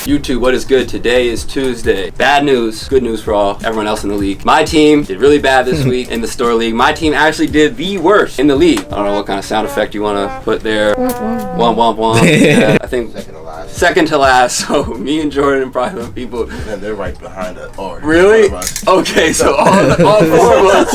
YouTube, what is good? Today is Tuesday. Bad news, good news for everyone else in the league. My team did really bad this week in the store league. My team actually did the worst in the league. I don't know what kind of sound effect you want to put there. Womp womp womp. Yeah, I think second to last. So me and Jordan and probably the people. And they're right behind us. Oh, really? Okay, so all four of us.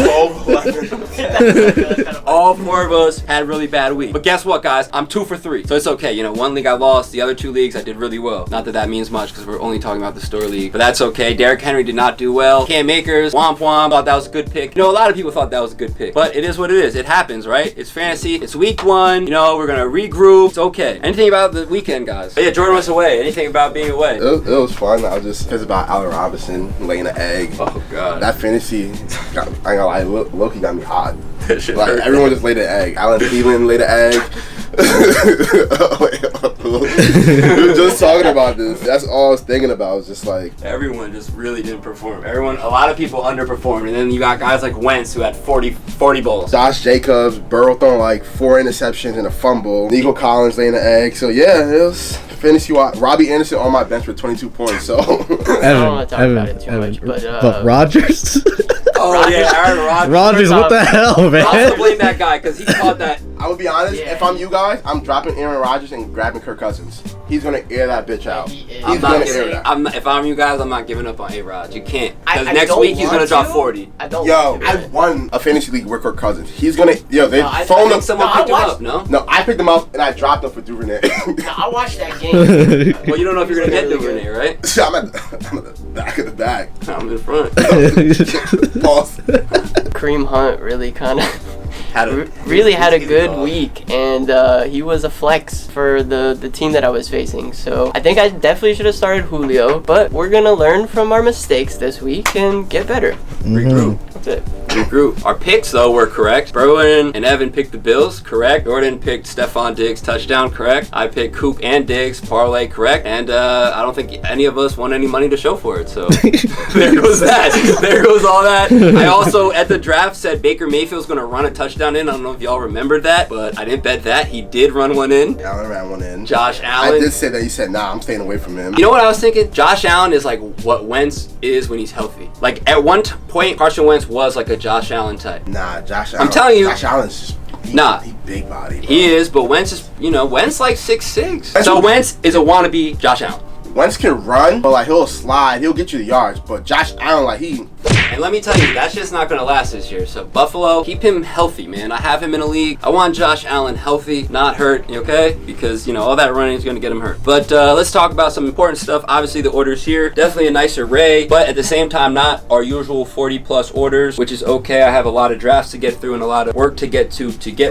All four of us had a really bad week. But guess what, guys? I'm 2 for 3. So it's okay. You know, one league I lost, the other 2 leagues I did really well. Not that that means much because we're only talking about the store league. But that's okay. Derrick Henry did not do well. Cam Makers, womp womp, thought that was a good pick. You know, a lot of people thought that was a good pick. But it is what it is. It happens, right? It's fantasy. It's week 1. You know, we're going to regroup. It's okay. Anything about the weekend, guys? But yeah, Jordan was away. Anything about being away? It was fun. I was just, it's about Allen Robinson laying an egg. Oh, God. That fantasy, I ain't gonna lie, Loki got me hot. Like, everyone just laid an egg. Alan Thielen laid an egg. We were just talking about this. That's all I was thinking about. I was just like, everyone just really didn't perform. A lot of people underperformed. And then you got guys like Wentz who had 40 balls. Josh Jacobs, Burrow throwing like 4 interceptions and a fumble. Nico Collins laying an egg. So yeah, it was fantasy. Robbie Anderson on my bench for 22 points. So I don't want to talk about it too much, but Rodgers. Oh yeah, Aaron Rodgers. Rodgers, what the hell, man? I'll still blame that guy because he caught that. I would be honest, if I'm you guys, I'm dropping Aaron Rodgers and grabbing Kirk Cousins. He's gonna air that bitch out. He's gonna air that. If I'm you guys, I'm not giving up on A-Rod. You can't. Because next week he's gonna drop 40. I won a fantasy league with Kirk Cousins. He's gonna, they phoned him. Someone picked him up, no? No, I picked him up and I dropped him for Duvernay. I watched that game. Well, you don't know if you're gonna get Duvernay, right? I'm at the back of the bag. I'm in front. Pause. Kareem Hunt really kind of had a good week, and he was a flex for the team that I was facing. So I think I definitely should have started Julio, but we're gonna learn from our mistakes this week and get better. Regroup. That's it. Regroup. Our picks though were correct. Berwin and Evan picked the Bills, correct. Jordan picked Stephon Diggs touchdown, correct. I picked Coop and Diggs parlay, correct. And I don't think any of us won any money to show for it. So there goes that. There goes all that. I also at the draft said Baker Mayfield's gonna run a touchdown in. I don't know if y'all remembered that, but I didn't bet that. He did run one in. Allen ran one in. Josh Allen. I did say that. You said, nah, I'm staying away from him. You know what I was thinking? Josh Allen is like what Wentz is when he's healthy. Like at one point, Carson Wentz was like a Josh Allen type. Nah, Josh Allen. I'm telling you. Josh Allen's he's big body, bro. He is, but Wentz is, Wentz like 6'6". So Wentz is a wannabe Josh Allen. Wentz can run, but like he'll slide, he'll get you the yards. But Josh Allen, like And let me tell you, that's just not going to last this year. So Buffalo, keep him healthy, man. I have him in a league. I want Josh Allen healthy, not hurt, okay? Because, all that running is going to get him hurt. But let's talk about some important stuff. Obviously, the orders here, definitely a nice array, but at the same time, not our usual 40-plus orders, which is okay. I have a lot of drafts to get through and a lot of work to get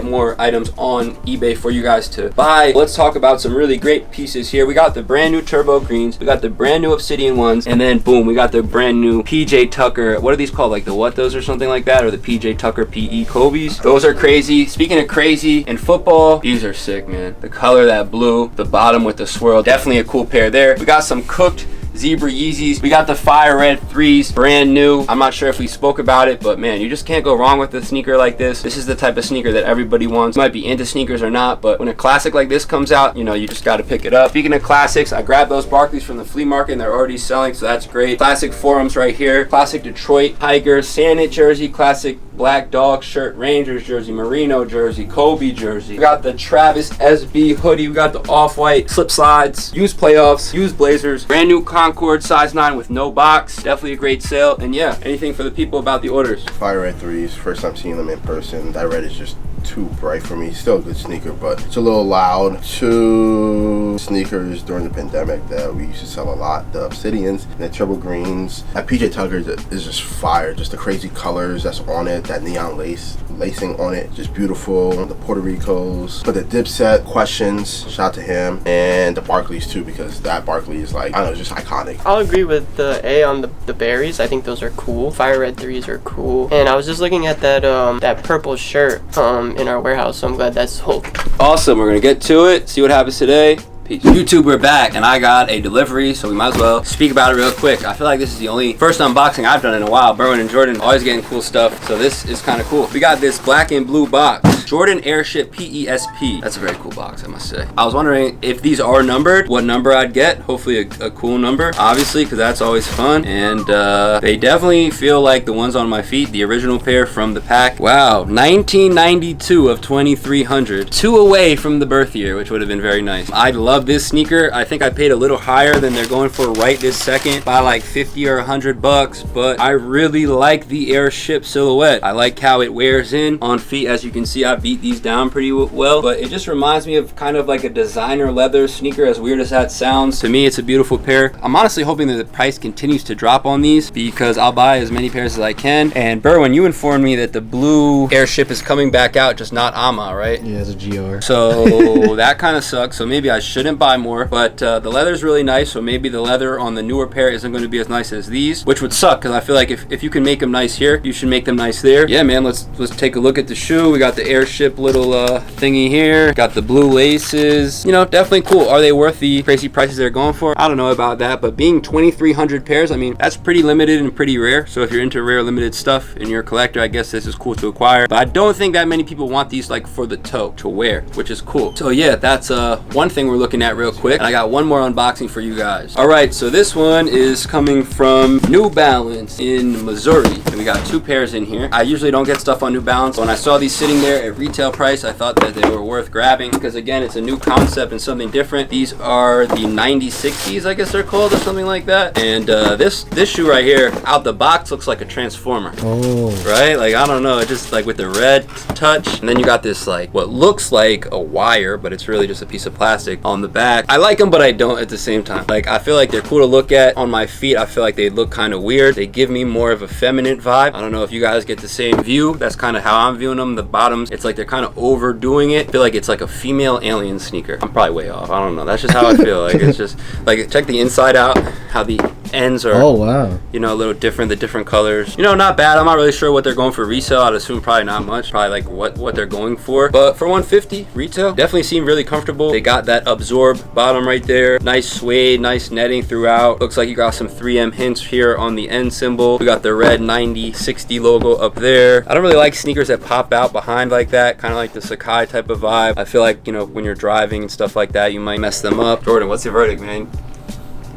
more items on eBay for you guys to buy. Let's talk about some really great pieces here. We got the brand new Turbo Greens. We got the brand new Obsidian ones. And then, boom, we got the brand new PJ Tucker. What are these called? Like the what those or something like that? Or the PJ Tucker PE Kobe's? Those are crazy. Speaking of crazy, in football, these are sick, man. The color, that blue, the bottom with the swirl. Definitely a cool pair there. We got some cooked Zebra Yeezys. We got the Fire Red 3s, brand new. I'm not sure if we spoke about it, but man, you just can't go wrong with a sneaker like this. This is the type of sneaker that everybody wants. You might be into sneakers or not, but when a classic like this comes out, you just got to pick it up. Speaking of classics, I grabbed those Barclays from the flea market and they're already selling, so that's great. Classic Forums right here. Classic Detroit Tigers Sandit jersey, classic Black Dog shirt, Rangers jersey, Merino jersey, Kobe jersey. We got the Travis SB hoodie. We got the off-white slip slides, used playoffs, used Blazers, brand new Concord size 9 with no box. Definitely a great sale. And yeah, anything for the people about the orders. Fire Red 3s, first time seeing them in person. That red is just too bright for me. Still a good sneaker, but it's a little loud. 2 sneakers during the pandemic that we used to sell a lot. The Obsidians and the Turbo Greens. That PJ Tucker is just fire. Just the crazy colors that's on it. That neon lacing on it. Just beautiful. The Puerto Ricos. But the Dipset Questions. Shout out to him. And the Barclays too, because that Barkley is like, I don't know, just iconic. I'll agree with the A on the berries. I think those are cool. Fire Red 3s are cool. And I was just looking at that purple shirt in our warehouse, so I'm glad that's sold. Awesome. We're gonna get to it, see what happens today. Peace. YouTube, we're back, and I got a delivery, so we might as well speak about it real quick. I feel like this is the only first unboxing I've done in a while. Berwin and Jordan always getting cool stuff, so this is kind of cool. We got this black and blue box. Jordan Airship PESP. That's a very cool box, I must say. I was wondering if these are numbered, what number I'd get. Hopefully a cool number, obviously, because that's always fun. And they definitely feel like the ones on my feet, the original pair from the pack. Wow, 1992 of 2300. 2 away from the birth year, which would have been very nice. I love this sneaker. I think I paid a little higher than they're going for right this second by like 50 or 100 bucks, but I really like the Airship silhouette. I like how it wears in on feet. As you can see, I beat these down pretty well, but it just reminds me of kind of like a designer leather sneaker, as weird as that sounds. To me, it's a beautiful pair. I'm honestly hoping that the price continues to drop on these because I'll buy as many pairs as I can. And Berwin, you informed me that the blue Airship is coming back out, just not AMA, right? Yeah, it's a GR. So that kind of sucks. So maybe I shouldn't buy more, but the leather is really nice. So maybe the leather on the newer pair isn't going to be as nice as these, which would suck because I feel like if you can make them nice here, you should make them nice there. Yeah, man, let's take a look at the shoe. We got the Airship little thingy here. Got the blue laces. You know, definitely cool. Are they worth the crazy prices they're going for? I don't know about that, but being 2,300 pairs, I mean, that's pretty limited and pretty rare. So if you're into rare limited stuff and you're a collector, I guess this is cool to acquire. But I don't think that many people want these like for the toe to wear, which is cool. So yeah, that's one thing we're looking at real quick. And I got one more unboxing for you guys. All right, so this one is coming from New Balance in Missouri. And we got 2 pairs in here. I usually don't get stuff on New Balance. When I saw these sitting there at retail price, I thought that they were worth grabbing because again, it's a new concept and something different. These are the 9060s, I guess they're called, or something like that. And this shoe right here, out the box, looks like a Transformer. Oh. Right? Like, I don't know, it just like with the red touch. And then you got this like what looks like a wire, but it's really just a piece of plastic on the back. I like them, but I don't at the same time. Like, I feel like they're cool to look at. On my feet, I feel like they look kind of weird. They give me more of a feminine vibe. I don't know if you guys get the same view. That's kind of how I'm viewing them. The bottoms, it's like they're kind of overdoing it. I feel like it's like a female alien sneaker. I'm probably way off. I don't know. That's just how I feel. Like, it's just like, check the inside out, how the ends are, oh wow, you know, a little different, the different colors, you know, not bad. I'm not really sure what they're going for resale. I'd assume probably not much, probably like what they're going for, but for 150 retail, definitely seem really comfortable. They got that absorb bottom right there, nice suede, nice netting throughout. Looks like you got some 3M hints here on the end symbol. We got the red 9060 logo up there. I don't really like sneakers that pop out behind like that, kind of like the Sakai type of vibe. I feel like, you know, when you're driving and stuff like that, you might mess them up. Jordan, what's your verdict, man?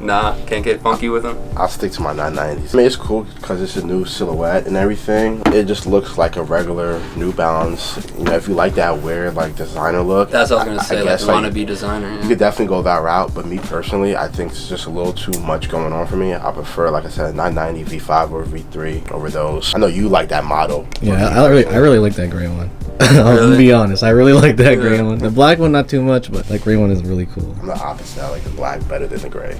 Nah, can't get funky with them? I'll stick to my 990s. I mean, it's cool because it's a new silhouette and everything. It just looks like a regular New Balance. You know, if you like that weird, like, designer look. That's what I was going to say, guess, like, wannabe designer. Yeah. You could definitely go that route, but me personally, I think it's just a little too much going on for me. I prefer, like I said, 990 V5 or V3 over those. I know you like that model. Yeah, I really like that gray one. I'll be honest, I really like that gray one. The black one, not too much, but that gray one is really cool. I'm the opposite. I like the black better than the gray.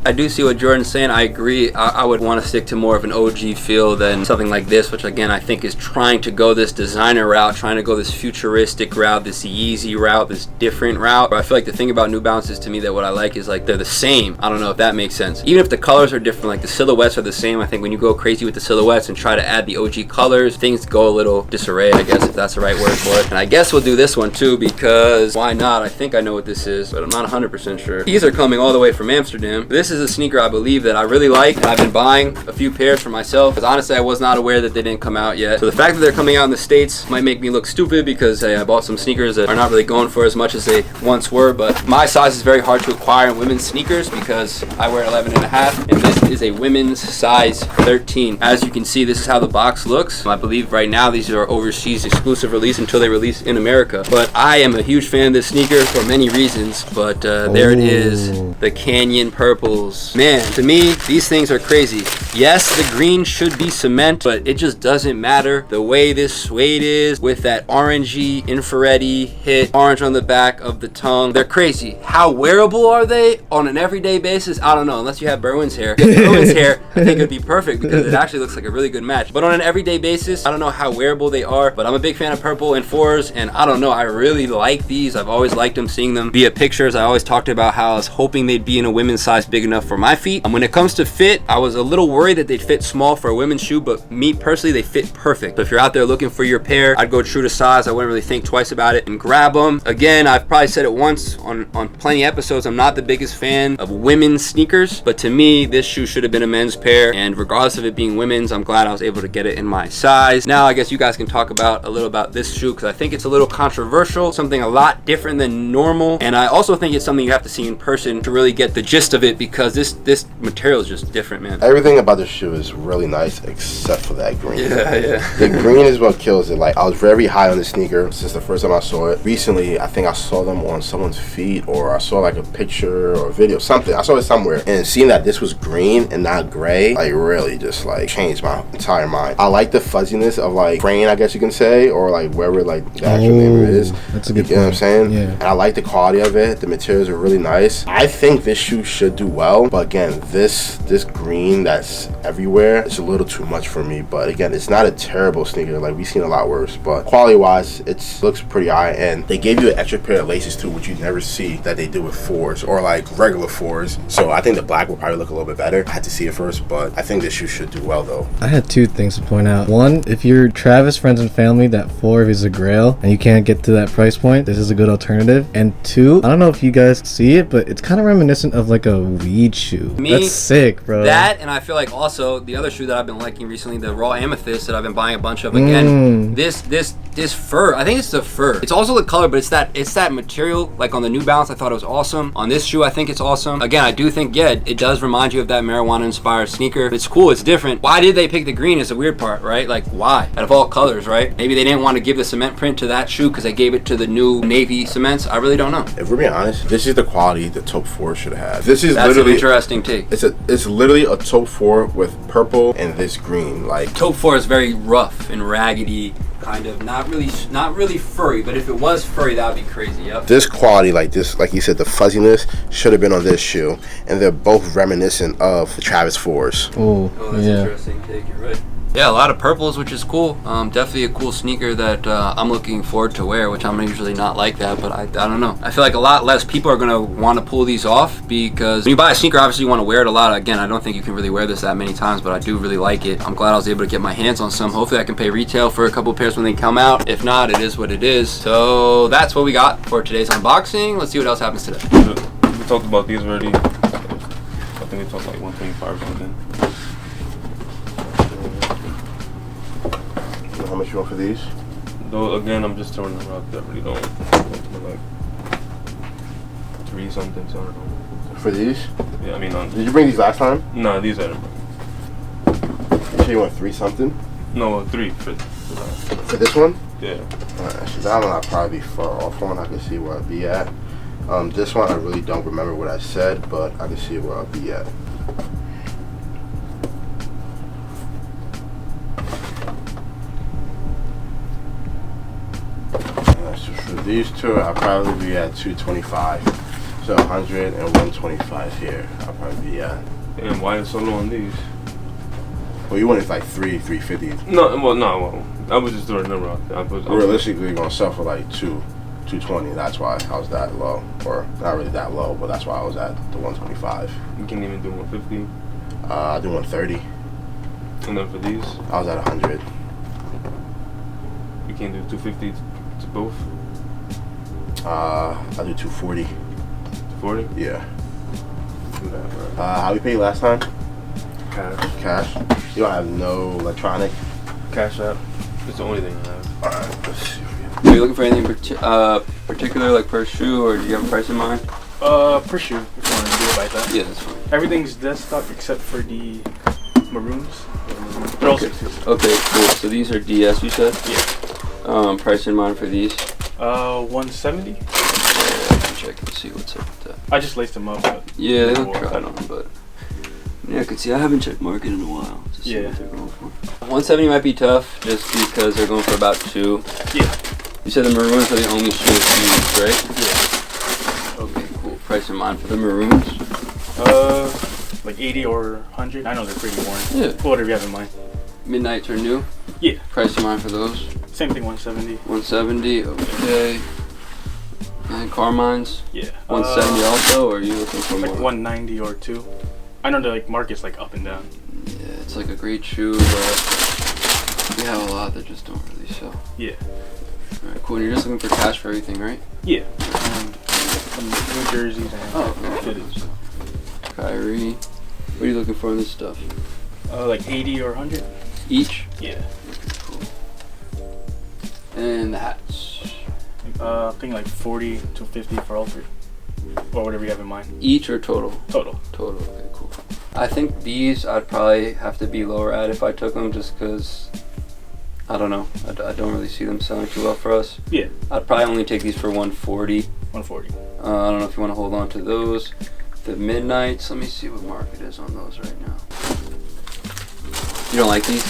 I do see what Jordan's saying. I agree. I would want to stick to more of an OG feel than something like this, which again I think is trying to go this designer route, trying to go this futuristic route, this Yeezy route, this different route. But I feel like the thing about New Balance is, to me, that what I like is like they're the same. I don't know if that makes sense. Even if the colors are different, like the silhouettes are the same. I think when you go crazy with the silhouettes and try to add the OG colors, things go a little disarray, I guess, if that's the right word for it. And I guess we'll do this one too, because why not? I think I know what this is, but I'm not 100% sure. These are coming all the way from Amsterdam. This is a sneaker I believe that I really like, and I've been buying a few pairs for myself because honestly I was not aware that they didn't come out yet. So the fact that they're coming out in the States might make me look stupid because hey, I bought some sneakers that are not really going for as much as they once were, but my size is very hard to acquire in women's sneakers because I wear 11.5 and this is a women's size 13. As you can see, this is how the box looks. I believe right now these are overseas exclusive release until they release in America, but I am a huge fan of this sneaker for many reasons. But there it is, the Canyon Purples. Man, to me, these things are crazy. Yes, the green should be cement, but it just doesn't matter. The way this suede is with that orangey, infrared-y hit, orange on the back of the tongue, they're crazy. How wearable are they on an everyday basis? I don't know, unless you have Berwin's hair. If Berwin's hair, I think it would be perfect because it actually looks like a really good match. But on an everyday basis, I don't know how wearable they are, but I'm a big fan of purple and 4s, and I don't know, I really like these. I've always liked them, seeing them via pictures. I always talked about how I was hoping they'd be in a women's size big enough for my feet. And when it comes to fit, I was a little worried worried that they'd fit small for a women's shoe, but me personally, they fit perfect. But if you're out there looking for your pair, I'd go true to size. I wouldn't really think twice about it and grab them. Again, I've probably said it once on plenty of episodes, I'm not the biggest fan of women's sneakers, but to me, this shoe should have been a men's pair, and regardless of it being women's, I'm glad I was able to get it in my size. Now, I guess you guys can talk about a little about this shoe, because I think it's a little controversial, something a lot different than normal, and I also think it's something you have to see in person to really get the gist of it, because this material is just different, man. Everything about this shoe is really nice except for that green. Yeah. The green is what kills it. Like, I was very high on the sneaker since the first time I saw it. Recently, I think I saw them on someone's feed, or I saw like a picture or a video, something. I saw it somewhere, and seeing that this was green and not gray, like, really just like changed my entire mind. I like the fuzziness of like grain, I guess you can say, or like wherever like the actual name of it is. That's a good You know what I'm saying? Yeah. And I like the quality of it. The materials are really nice. I think this shoe should do well, but again, this green that's everywhere, it's a little too much for me. But again, it's not a terrible sneaker. Like, we've seen a lot worse, but quality wise, it looks pretty high. And they gave you an extra pair of laces too, which you never see that they do with 4s or like regular 4s. So I think the black will probably look a little bit better. I had to see it first, but I think this shoe should do well though. I had two things to point out. One, if you're Travis friends and family, that 4 is a grail and you can't get to that price point, this is a good alternative. And two, I don't know if you guys see it, but it's kind of reminiscent of like a weed shoe. That's sick, bro. That, and I feel like also the other shoe that I've been liking recently, the raw amethyst that I've been buying a bunch of. Again, this fur, I think it's the fur. It's also the color, but it's that material. Like on the New Balance, I thought it was awesome. On this shoe, I think it's awesome. Again, I do think, yeah, it does remind you of that marijuana inspired sneaker. It's cool, it's different. Why did they pick the green is the weird part, right? Like, why? Out of all colors, right? Maybe they didn't want to give the cement print to that shoe because they gave it to the new navy cements. I really don't know. If we're being honest, this is the quality the Top 4 should have. That's literally an interesting take. It's literally a Top 4 with purple and this green. Like, Top 4 is very rough and raggedy, kind of not really furry, but if it was furry, that would be crazy. Yep. This quality, like this, like you said, the fuzziness should have been on this shoe, and they're both reminiscent of the Travis 4s. Oh, that's interesting take. You're right. Yeah, a lot of purples, which is cool. Definitely a cool sneaker that I'm looking forward to wear, which I'm usually not like that, but I don't know. I feel like a lot less people are going to want to pull these off, because when you buy a sneaker, obviously you want to wear it a lot. Again, I don't think you can really wear this that many times, but I do really like it. I'm glad I was able to get my hands on some. Hopefully I can pay retail for a couple pairs when they come out. If not, it is what it is. So that's what we got for today's unboxing. Let's see what else happens today. We talked about these already. I think we talked like 125 or something. How much you want for these? Though again, I'm just throwing them out. That really don't like 3 something. So I don't know. For these? Yeah, I mean, did you bring these last time? No, these I didn't bring. You sure you want 3 something? No, 3 for this one? Yeah. Actually, that one I'll probably be far off on. I can see where I'd be at. This one I really don't remember what I said, but I can see where I'll be at. So for these two, I'll probably be at 225. So 100 and 125 here. I'll probably be at. And why is so low on these? Well, you wanted like 350. No, well, I was just throwing a number out there. Realistically, gonna sell for like 220. That's why I was that low, or not really that low, but that's why I was at the 125. You can't even do 150. I do 130. And then for these, I was at 100. you can't do 250 to both. I do 240. 40. Yeah. Do that, right? How we paid last time? Cash. Cash. You don't have no electronic. Cash app. It's the only thing I have. All right. Let's see. Are you looking for anything particular, like per shoe, or do you have a price in mind? Per shoe, if you want to do it like that. Yeah, that's fine. Everything's dead stock except for the maroons. They're all 60s. Okay, cool. So these are DS, you said? Yeah. Price in mind for these? 170. Yeah, I can check and see what's up with that. I just laced them up. But Yeah, they look right on, but yeah, I can see. I haven't checked market in a while to see Yeah. what they're going for. 170 might be tough, just because they're going for about 2. Yeah. You said the maroons are the only shoes you use, right? Yeah. Okay, cool. Price in mind for the maroons? Like 80 or 100. I know they're pretty worn. Yeah. Whatever you have in mind. Midnights are new? Yeah. Price in mind for those? Same thing, 170. 170, okay. And Carmine's? Yeah. 170 also, or are you looking for like more? 190 or 2. I know the market's like up and down. Yeah, It's like a great shoe, but we have a lot that just don't really sell. Yeah. All right, cool. And you're just looking for cash for everything, right? Yeah. Some New Jerseys and fitteds. Kyrie. What are you looking for in this stuff? Like 80 or 100 each. Yeah. Okay, cool. And the hats. I think like 40 to 50 for all three, or whatever you have in mind. Each or total? Total. Total. Okay, cool. I think these I'd probably have to be lower at if I took them, just because I don't know. I don't really see them selling too well for us. Yeah. I'd probably only take these for 140. 140. I don't know if you want to hold on to those. The Midnights. Let me see what market is on those right now. You don't like these?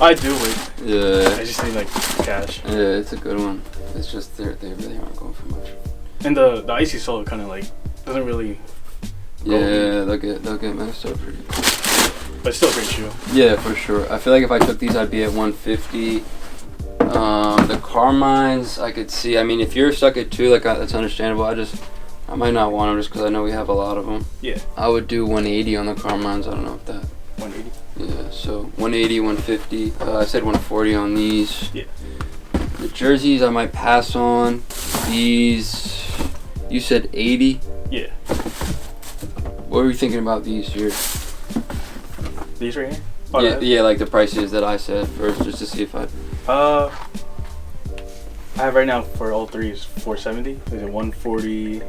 I do. Wait. Yeah. I just need like cash. Yeah, it's a good one. It's just they really aren't going for much. And the icy sole kind of like doesn't really. Yeah, they'll get messed up pretty quick. But still a great shoe. Yeah, for sure. I feel like if I took these, I'd be at 150. The Carmines, I could see. I mean, if you're stuck at 2, like that's understandable. I might not want them just because I know we have a lot of them. Yeah. I would do 180 on the Carmines. I don't know if that. 180. Yeah. So 180, 150. I said 140 on these. Yeah. The jerseys, I might pass on. These, you said 80. Yeah. What were you thinking about these here? These right here? Yeah, like the prices that I said first, just to see if I. I have right now for all three is 470. Is it 140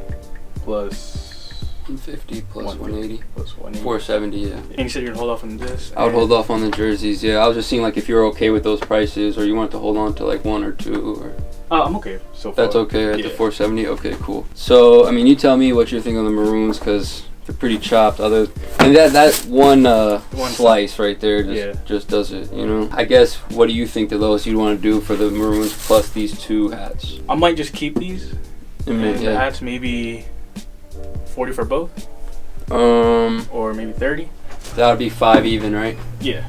plus 150 plus 180 plus 180? 470, yeah. And you said you're gonna hold off on this? I would hold off on the jerseys, yeah. I was just seeing like if you're okay with those prices, or you want to hold on to like 1 or 2, or. I'm okay so far. That's okay at the 470. Okay, cool. So I mean, you tell me what you're thinking on the maroons, because they're pretty chopped. And that one slice right there just does it, you know. I guess, what do you think the lowest you'd want to do for the maroons plus these 2 hats? I might just keep these. And the hats maybe 40 for both. Or maybe 30. That would be 5 even, right? Yeah.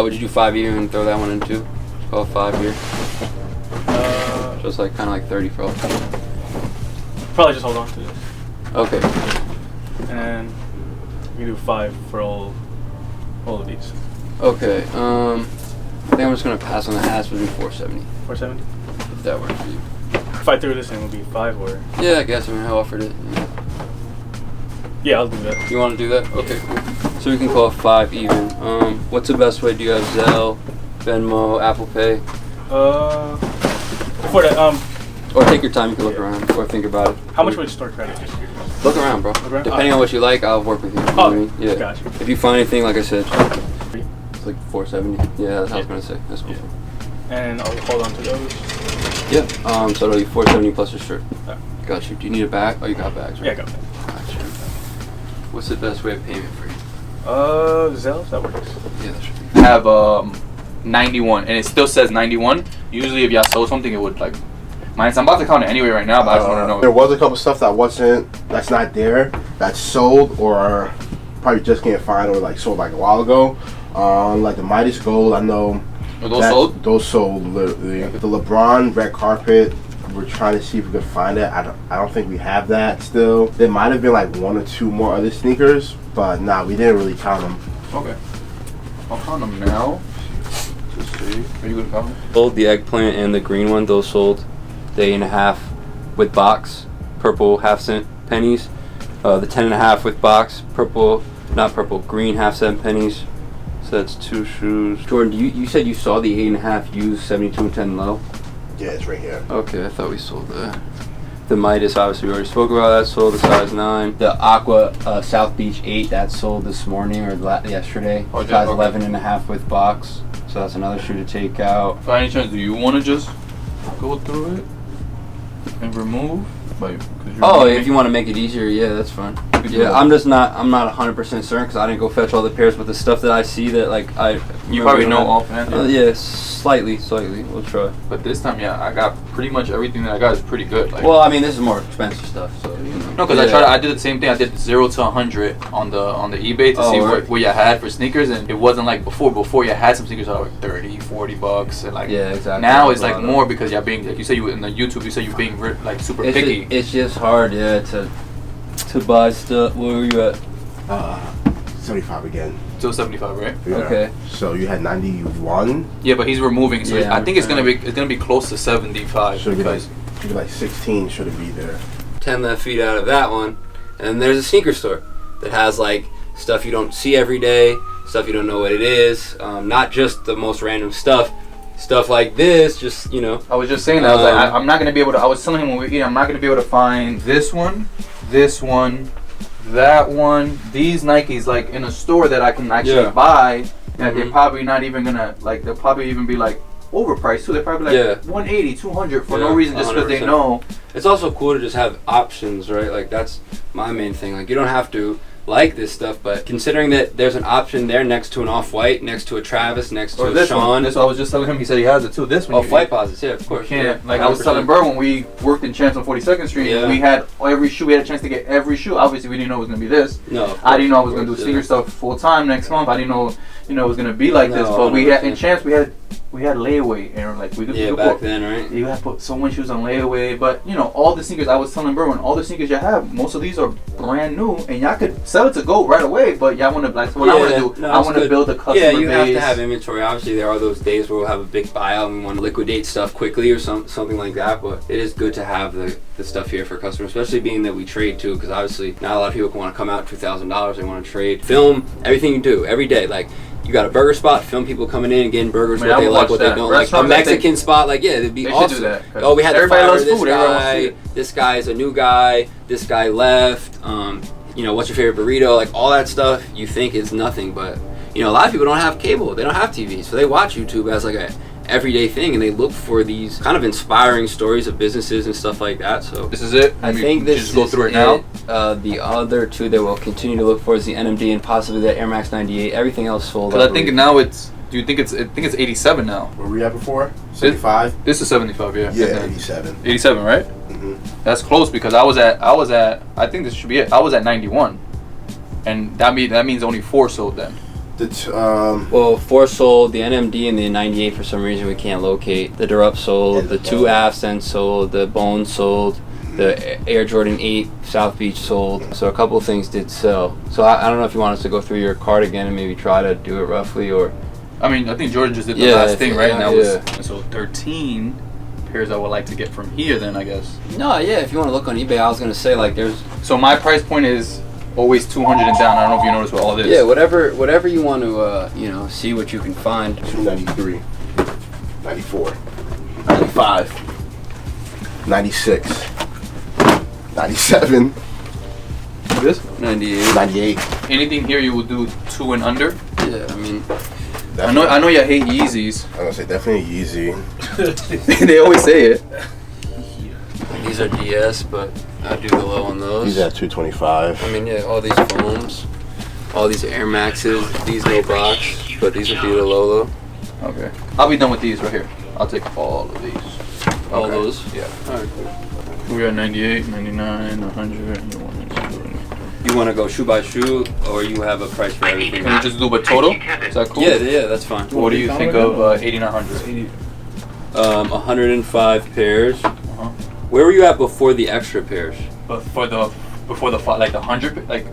Would you do 5 even and throw that one in too? Call it 5 here. Just like kind of like 30 for all. Probably just hold on to this. Okay. And then you do 5 for all of these. Okay. I think I'm just gonna pass on the hats. We'll do 470. 470. If that works for you. If I threw this in, it would be 5 or. Yeah, I guess. I mean, I offered it. Yeah, I'll do that. You want to do that? Okay, cool. So we can call it 5 even. What's the best way? Do you have Zelle, Venmo, Apple Pay? Before that, or take your time. You can look around or think about it. How much would store credit? Just curious. Look around, bro. Look around? Depending on what you like, I'll work with you. You know what I mean? Yeah. Gotcha. If you find anything, like I said, it's like 470. Yeah, that's what I was gonna say. That's cool. Yeah. And I'll hold on to those. Yeah. So it'll be 470 plus your shirt. Yeah. Got you. Do you need a bag? Oh, you got bags, right? Yeah, I got that. Gotcha. What's the best way of payment for you? Zelle, if that works. Yeah, that should be. I have 91, and it still says 91. Usually, if y'all sold something, it would like. I'm about to count it anyway right now, but I just want to know. There was a couple stuff that's not there, that's sold or probably just can't find or like sold like a while ago. Like the Midas Gold, I know. Are those sold? Those sold literally. The LeBron red carpet, we're trying to see if we can find it. I don't think we have that still. There might have been like 1 or 2 more other sneakers, but nah, we didn't really count them. Okay. I'll count them now. Let's see. Are you gonna count them? Sold the eggplant and the green one. Those sold. The 8.5 with box, purple half-cent pennies. The 10.5 with box, green half-cent pennies. So that's 2 shoes. Jordan, you said you saw the 8.5 used 72 and 10 low? Yeah, it's right here. Okay, I thought we sold that. The Midas, obviously we already spoke about that. Sold the size 9. The Aqua South Beach 8, that sold this morning or yesterday. Okay, size 11.5 with box. So that's another shoe to take out. By any chance, do you want to just go through it and remove? If you want to make it easier, yeah, that's fine. Yeah, I'm not 100% certain because I didn't go fetch all the pairs, but the stuff that I see that like you probably know offhand. Yeah, slightly. We'll try. But this time, yeah, I got pretty much everything that I got is pretty good. Like, well, I mean, this is more expensive stuff, so you know. No, because I did the same thing. I did 0 to 100 on the eBay to see what you had for sneakers, and it wasn't like before. Before you had some sneakers that were like $30-$40, and like exactly. Now it's like more because you're being like you say in the YouTube. You say you're being like super picky. It's just hard, to buy stuff. Where were you at? 75 again. Still 75, right? Yeah. Okay. So you had 91. Yeah, but he's removing, so Yeah, I think it's gonna be close to 75 Should because be like 16. Should it be there? 10 left feet out of that one. And there's a sneaker store that has like stuff you don't see every day, stuff you don't know what it is, not just the most random stuff like this, just, you know. I was just saying that. I was like, I'm not gonna be able to. I was telling him when we were eating, I'm not gonna be able to find this one, that one, these Nikes like in a store that I can actually buy. And they're probably not even gonna like. They'll probably even be like overpriced too. They're probably like 180, 200 for no reason, just because they know. It's also cool to just have options, right? Like that's my main thing. Like you don't have to like this stuff, but considering that there's an option there next to an Off-White, next to a Travis, next to a Sean. This I was just telling him. He said he has it too. This one. Off-White posits, yeah, of course. Can't. Like I was telling Burr when we worked in Champs on 42nd Street, and we had every shoe. We had a chance to get every shoe. Obviously, we didn't know it was gonna be this. No. I didn't know I was gonna do sneaker stuff full time next month. I didn't know, it was gonna be like this. But we had in Champs, we had layaway, and like we could back then, right? You had to put so many shoes on layaway, but all the sneakers. I was telling Burwin, all the sneakers you have, most of these are brand new, and y'all could sell it to go right away. But y'all want to like, so what I want to do, I want to build a customer base. Yeah, you have to have inventory. Obviously, there are those days where we'll have a big buyout and we want to liquidate stuff quickly or something like that. But it is good to have the stuff here for customers, especially being that we trade too. Because obviously, not a lot of people can want to come out $2,000. They want to trade, film everything you do every day, like. You got a burger spot, film people coming in and getting burgers, what they like, what they don't like. A Mexican spot, like, it'd be awesome. That, oh, we had everybody loves this food. guy, this guy's a new guy, this guy left, what's your favorite burrito, like all that stuff you think is nothing, but, a lot of people don't have cable, they don't have TV, so they watch YouTube as like a everyday thing, and they look for these kind of inspiring stories of businesses and stuff like that. So this is it. I think this just go through it now. The other two that we'll continue to look for is the NMD and possibly that Air Max 98. Everything else sold. Because I think now it's. Do you think it's? I think it's 87 now. Where were we at before? 75. This is 75. Yeah. Yeah, 87. 87, right? Mm-hmm. That's close because I was at. I think this should be it. I was at 91, and that means only 4 sold then. Well, 4 sold, the NMD and the 98 for some reason we can't locate. The Durup sold, the 2 Accents sold, the Bone sold, the Air Jordan 8 South Beach sold. So a couple of things did sell. So I don't know if you want us to go through your cart again and maybe try to do it roughly, or... I mean, I think Jordan just did the last thing, right? And that was so 13 pairs I would like to get from here then, I guess. No, yeah, if you want to look on eBay, I was going to say, like, there's... So my price point is... always 200 and down. I don't know if you noticed what all this. Yeah, whatever you want to, see what you can find. 293, 94, 95, 96, 97. This? 98. 98. Anything here you will do 2 and under? Yeah, I mean... I know you hate Yeezys. I'm going to say definitely Yeezy. They always say it. These are DS, but I do the low on those. These at 225. I mean, yeah, all these foams, all these Air Maxes, these no box, but these would be the low though. Okay. I'll be done with these right here. I'll take all of these. All those? Yeah. Alright, cool. We're at 98, 99, 100, and 102. You want to go shoe by shoe, or you have a price for everything? Can we just do a total? Is that cool? Yeah, that's fine. What do you think of 8900? 105 pairs. Where were you at before the extra pairs? Before the like the 100 like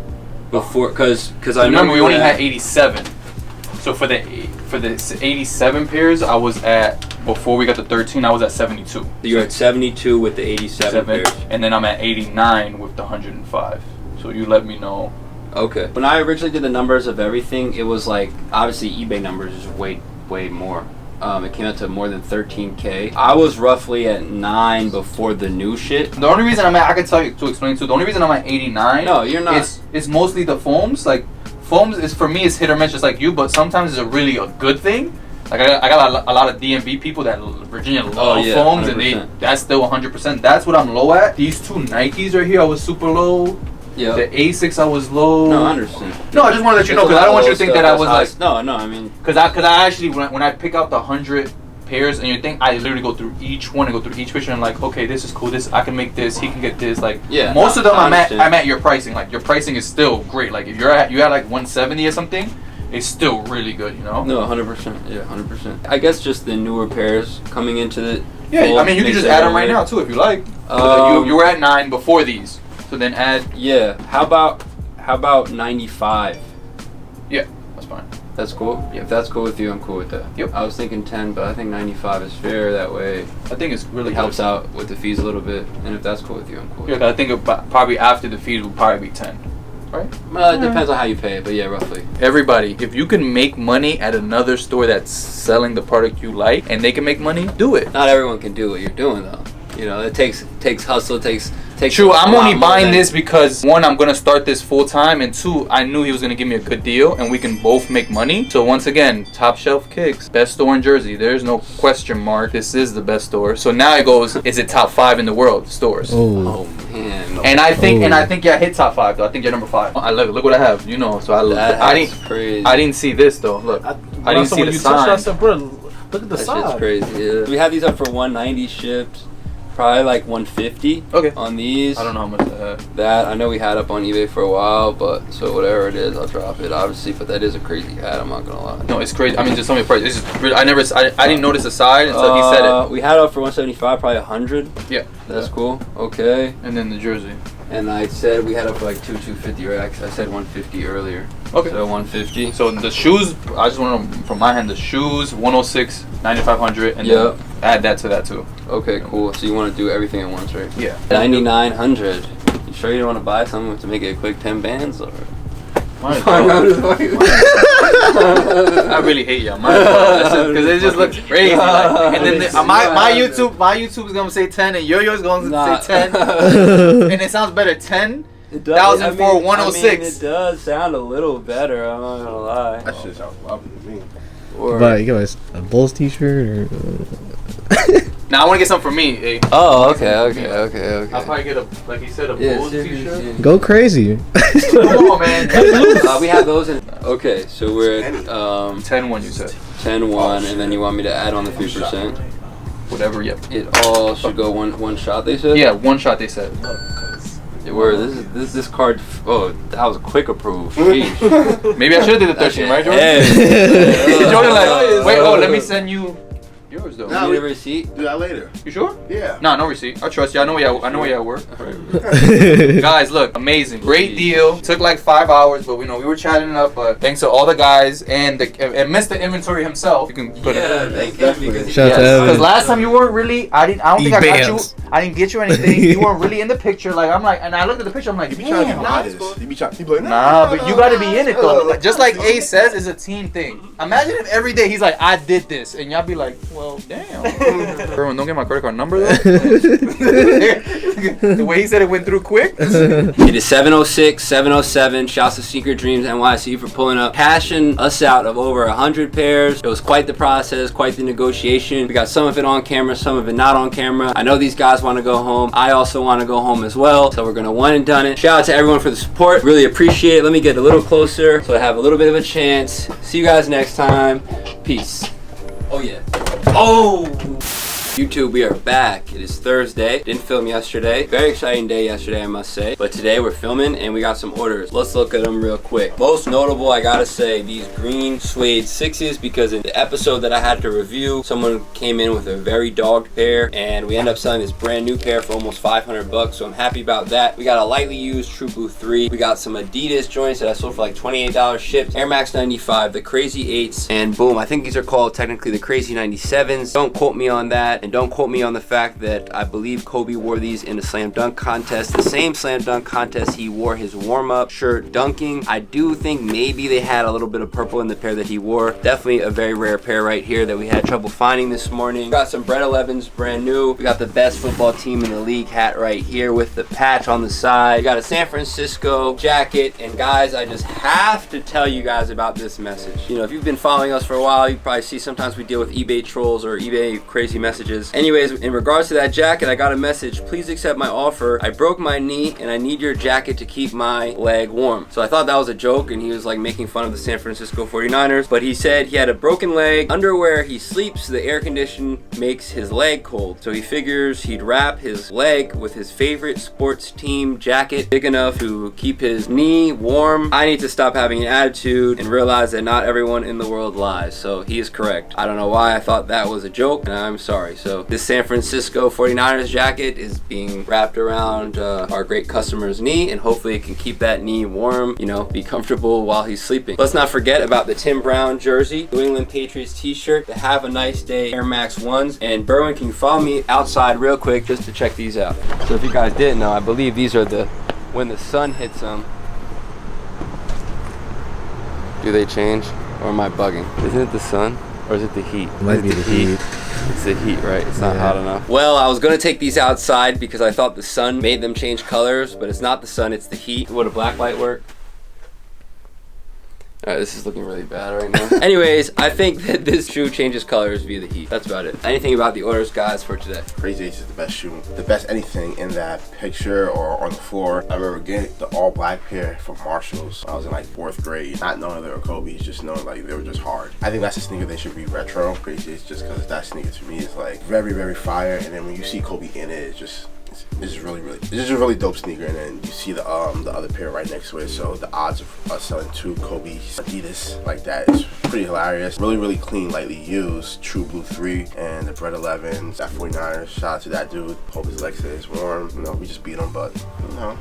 before, because I remember we only had 87. So for the 87 pairs, I was at, before we got to 13, I was at 72. You're at 72 with the 87 pairs, and then I'm at 89 with the 105. So you let me know. Okay. When I originally did the numbers of everything, it was like, obviously eBay numbers is way more. It came out to more than 13K. I was roughly at 9 before the new shit. The only reason I'm at, I can tell you to explain too. The only reason I'm at 89. No, you're not. It's mostly the foams. Like foams is, for me, is hit or miss, just like you. But sometimes it's a good thing. Like I got a lot of DMV people that Virginia love foams, 100%. And that's still 100%. That's what I'm low at. These 2 Nikes right here, I was super low. Yeah. The Asics I was low. No, I understand. No, I just want to let you know because I don't want you to think that I was like. No, I mean. Because I actually when I pick out the 100 pairs and you think I literally go through each one and go through each picture and I'm like, okay, this is cool. This I can make this. He can get this. Like most of them I'm at your pricing. Like your pricing is still great. Like if you at like 170 or something, it's still really good. You know. No, 100%. Yeah, 100%. I guess just the newer pairs coming into the. Yeah, I mean you can just add them right now too if you like. You were at 9 before these. So then add. Yeah. How about 95? That's fine. That's cool. Yeah, if that's cool with you, I'm cool with that. Yep. I was thinking 10, but I think 95 is fair. That way, I think it's really helps out with the fees a little bit. And if that's cool with you, I'm cool. Yeah, I think probably after the fees will probably be 10. Right? It depends on how you pay it, but yeah, roughly. Everybody, if you can make money at another store that's selling the product you like, and they can make money, do it. Not everyone can do what you're doing though. You know, it takes hustle, takes. True, I'm only buying this because 1, I'm gonna start this full time, and 2, I knew he was gonna give me a good deal, and we can both make money. So once again, Top Shelf Kicks, best store in Jersey. There's no question mark. This is the best store. So now it goes, is it top 5 in the world stores? Oh man. And I think I hit top 5 though. I think you're number 5. I look what I have. You know, so crazy. I didn't see this though. Look, I didn't see the sign. I said, bro, look at the That side. shit's crazy. Yeah. We have these up for 190 shipped. Probably like 150 on these. I don't know how much that. That I know we had up on eBay for a while, but so whatever it is, I'll drop it obviously. But that is a crazy hat. I'm not gonna lie. No, it's crazy. I mean, just tell me the price. It's just, I didn't notice the side until he said it. We had it up for 175, probably 100. Yeah, that's cool. Okay. And then the jersey. And I said we had up for like 250, right? I said 150 earlier. Okay. So 150. So the shoes, I just want to, from my hand, the shoes 106, 9500, and then add that to that too. Okay, cool. So you want to do everything at once, right? Yeah. 9900. You sure you don't want to buy something to make it a quick 10 bands or? I really hate y'all, because it just looks crazy. Like, and then my YouTube is gonna say 10, and yours gonna say 10, and it sounds better 10. 1,000 for 106. I mean, it does sound a little better. I'm not gonna lie. That shit sounds lovely to me. But you guys a Bulls t-shirt or? Now I want to get something for me. Eh? Oh, okay. I'll probably get like he said, a Bulls t-shirt. Go crazy. Come on, man. We have those in. Okay, so we're at 10-1. You said 10-1, and then you want me to add on the 3%. Whatever. Yep. It all should go one shot. They said. Yeah, one shot. They said. This card. Oh, that was a quick approve. Sheesh. Maybe I should have did the 13, right, Jordan? Hey. Jordan, like, wait, let me send you yours though. You need a receipt? Do that later. You sure? Yeah. No receipt. I trust you. I know where you at work. Guys, look, amazing, great deal. Took like 5 hours, but we were chatting it up. But thanks to all the guys and Mr. Inventory himself. You can put it. Thank you. Because last time you weren't really. I don't think I got you. I didn't get you anything. You weren't really in the picture. Like I'm like, and I looked at the picture. I'm like, you be trying to be honest. You be trying to be like, nah, but you got to be in it though. Just like A says, it's a team thing. Imagine if every day he's like, I did this, and y'all be like, well, damn. Everyone, don't get my credit card number though. The way he said it went through quick. It is 706, 707. Shouts to Secret Dreams NYC for pulling up, cashing us out of over 100 pairs. It was quite the process, quite the negotiation. We got some of it on camera, some of it not on camera. I know these guys want to go home. I also want to go home as well. So we're gonna one and done it. Shout out to everyone for the support. Really appreciate it. Let me get a little closer so I have a little bit of a chance. See you guys next time. Peace. Oh yeah. Oh! YouTube, we are back. It is Thursday. Didn't film yesterday. Very exciting day yesterday, I must say. But today we're filming and we got some orders. Let's look at them real quick. Most notable, I gotta say, these green suede 6s, because in the episode that I had to review, someone came in with a very dogged pair and we end up selling this brand new pair for almost 500 bucks. So I'm happy about that. We got a lightly used True Blue 3. We got some Adidas joints that I sold for like $28 shipped. Air Max 95, the Crazy 8s, and boom, I think these are called technically the Crazy 97s. Don't quote me on that. And don't quote me on the fact that I believe Kobe wore these in a slam dunk contest. The same slam dunk contest he wore his warm-up shirt dunking. I do think maybe they had a little bit of purple in the pair that he wore. Definitely a very rare pair right here that we had trouble finding this morning. Got some Bread 11s brand new. We got the best football team in the league hat right here with the patch on the side. We got a San Francisco jacket. And guys, I just have to tell you guys about this message. You know, if you've been following us for a while, you probably see sometimes we deal with eBay trolls or eBay crazy messages. Anyways, in regards to that jacket, I got a message. Please accept my offer. I broke my knee and I need your jacket to keep my leg warm. So I thought that was a joke and he was like making fun of the San Francisco 49ers. But he said he had a broken leg. Underwear he sleeps, the air condition makes his leg cold. So he figures he'd wrap his leg with his favorite sports team jacket big enough to keep his knee warm. I need to stop having an attitude and realize that not everyone in the world lies. So he is correct. I don't know why I thought that was a joke and I'm sorry. So this San Francisco 49ers jacket is being wrapped around our great customer's knee, and hopefully it can keep that knee warm, you know, be comfortable while he's sleeping. Let's not forget about the Tim Brown jersey, New England Patriots t-shirt, the Have a Nice Day Air Max 1s. And Berwin, can you follow me outside real quick just to check these out? So if you guys didn't know, I believe these are the, when the sun hits them, do they change? Or am I bugging? Isn't it the sun? Or is it the heat? It might be the heat. It's the heat, right? It's not hot enough. Well, I was gonna take these outside because I thought the sun made them change colors, but it's not the sun, it's the heat. Would a black light work? Alright, this is looking really bad right now. Anyways, I think that this shoe changes colors via the heat. That's about it. Anything about the orders, guys, for today? Crazy Ace is the best shoe. The best anything in that picture or on the floor. I remember getting the all black pair from Marshalls. I was in like 4th grade. Not knowing they were Kobe's, just knowing like they were just hard. I think that's a sneaker they should be retro. Crazy Ace, just because that sneaker to me is like very, very fire. And then when you see Kobe in it, it's just it's just a really dope sneaker. And then you see the other pair right next to it, so the odds of us selling 2 Kobe Adidas like that is pretty hilarious. Really clean, lightly used, True Blue 3 and the Bread 11s, that 49ers. Shout out to that dude. Hope his legs is warm. You know, we just beat him, but you know,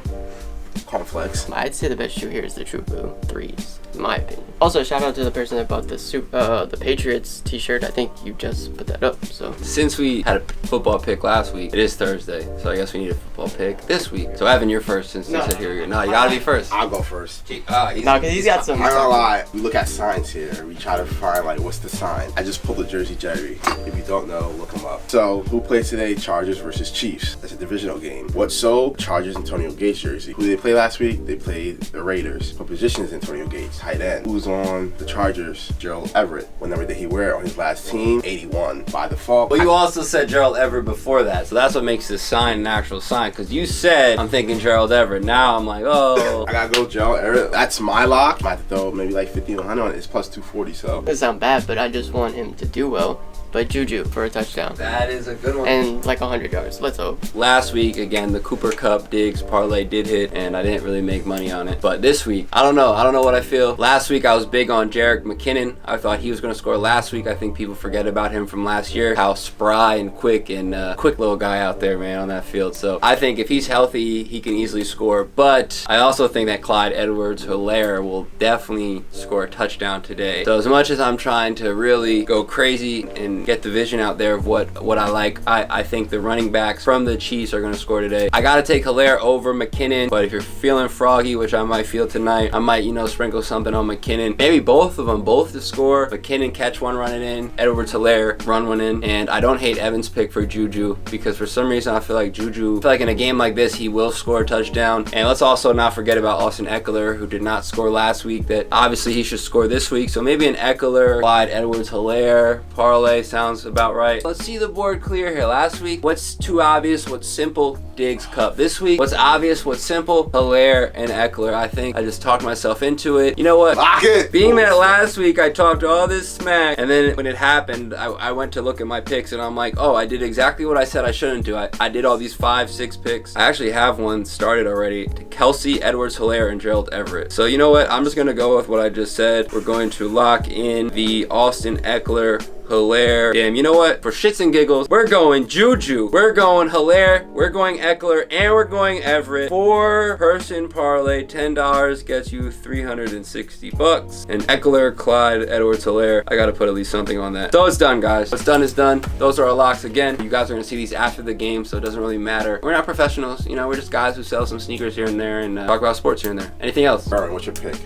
complex. I'd say the best shoe here is the True Blue 3s, in my opinion. Also, shout out to the person that bought the Patriots t-shirt. I think you just put that up, so. Since we had a football pick last week, it is Thursday, so I guess we need a football pick this week. So Evan, you're first since you said here. No, you gotta be first. I'll go first. No, because he's got some. I'm not gonna lie, we look at signs here. We try to find like, what's the sign? I just pulled the Jersey Jerry. If you don't know, look them up. So, who plays today? Chargers versus Chiefs. That's a divisional game. What sold? Chargers Antonio Gates jersey. Who did they play last week? They played the Raiders. What position is Antonio Gates? Tight end. Who's on the Chargers? Gerald Everett. What number did he wear on his last team? 81. By default. But you also said Gerald Everett before that, so that's what makes this sign an actual sign. Because you said, I'm thinking Gerald Everett. Now I'm like, oh. I gotta go Gerald Everett. That's my lock. I might have to throw maybe like 50 to 100 on it. It's plus 240, so. Doesn't sound bad, but I just want him to do well. But Juju for a touchdown. That is a good one. And like 100 yards. Let's hope. Last week, again, the Cooper Cup Diggs parlay did hit, and I didn't really make money on it. But this week, I don't know what I feel. Last week, I was big on Jerick McKinnon. I thought he was going to score last week. I think people forget about him from last year. How spry and quick little guy out there, man, on that field. So I think if he's healthy, he can easily score. But I also think that Clyde Edwards-Helaire will definitely score a touchdown today. So as much as I'm trying to really go crazy and get the vision out there of what I like, I think the running backs from the Chiefs are going to score today. I got to take Helaire over McKinnon, but if you're feeling froggy, which I might feel tonight, I might, sprinkle something on McKinnon. Maybe both of them, both to score. McKinnon catch one running in, Edwards-Helaire run one in, and I don't hate Evan's pick for Juju because for some reason I feel like in a game like this, he will score a touchdown. And let's also not forget about Austin Eckler, who did not score last week, that obviously he should score this week. So maybe an Eckler, Clyde Edwards-Helaire parlay sounds about right. Let's see the board clear here. Last week, what's too obvious, what's simple? Diggs Cup. This week, what's obvious, what's simple? Helaire and Eckler. I think I just talked myself into it. You know what? Lock it! Being that last week I talked all this smack, and then when it happened, I went to look at my picks and I'm like, oh, I did exactly what I said I shouldn't do. I did all these 5-6 picks. I actually have one started already. Kelsey, Edwards-Helaire, and Gerald Everett. So you know what? I'm just gonna go with what I just said. We're going to lock in the Austin Eckler, Helaire. Damn, you know what? For shits and giggles, we're going Juju. We're going Helaire. We're going Eckler. And we're going Everett. 4-person parlay, $10 gets you $360. And Eckler, Clyde, Edwards-Helaire. I gotta put at least something on that. So it's done, guys. What's done is done. Those are our locks again. You guys are gonna see these after the game, so it doesn't really matter. We're not professionals. We're just guys who sell some sneakers here and there and talk about sports here and there. Anything else? All right, what's your pick?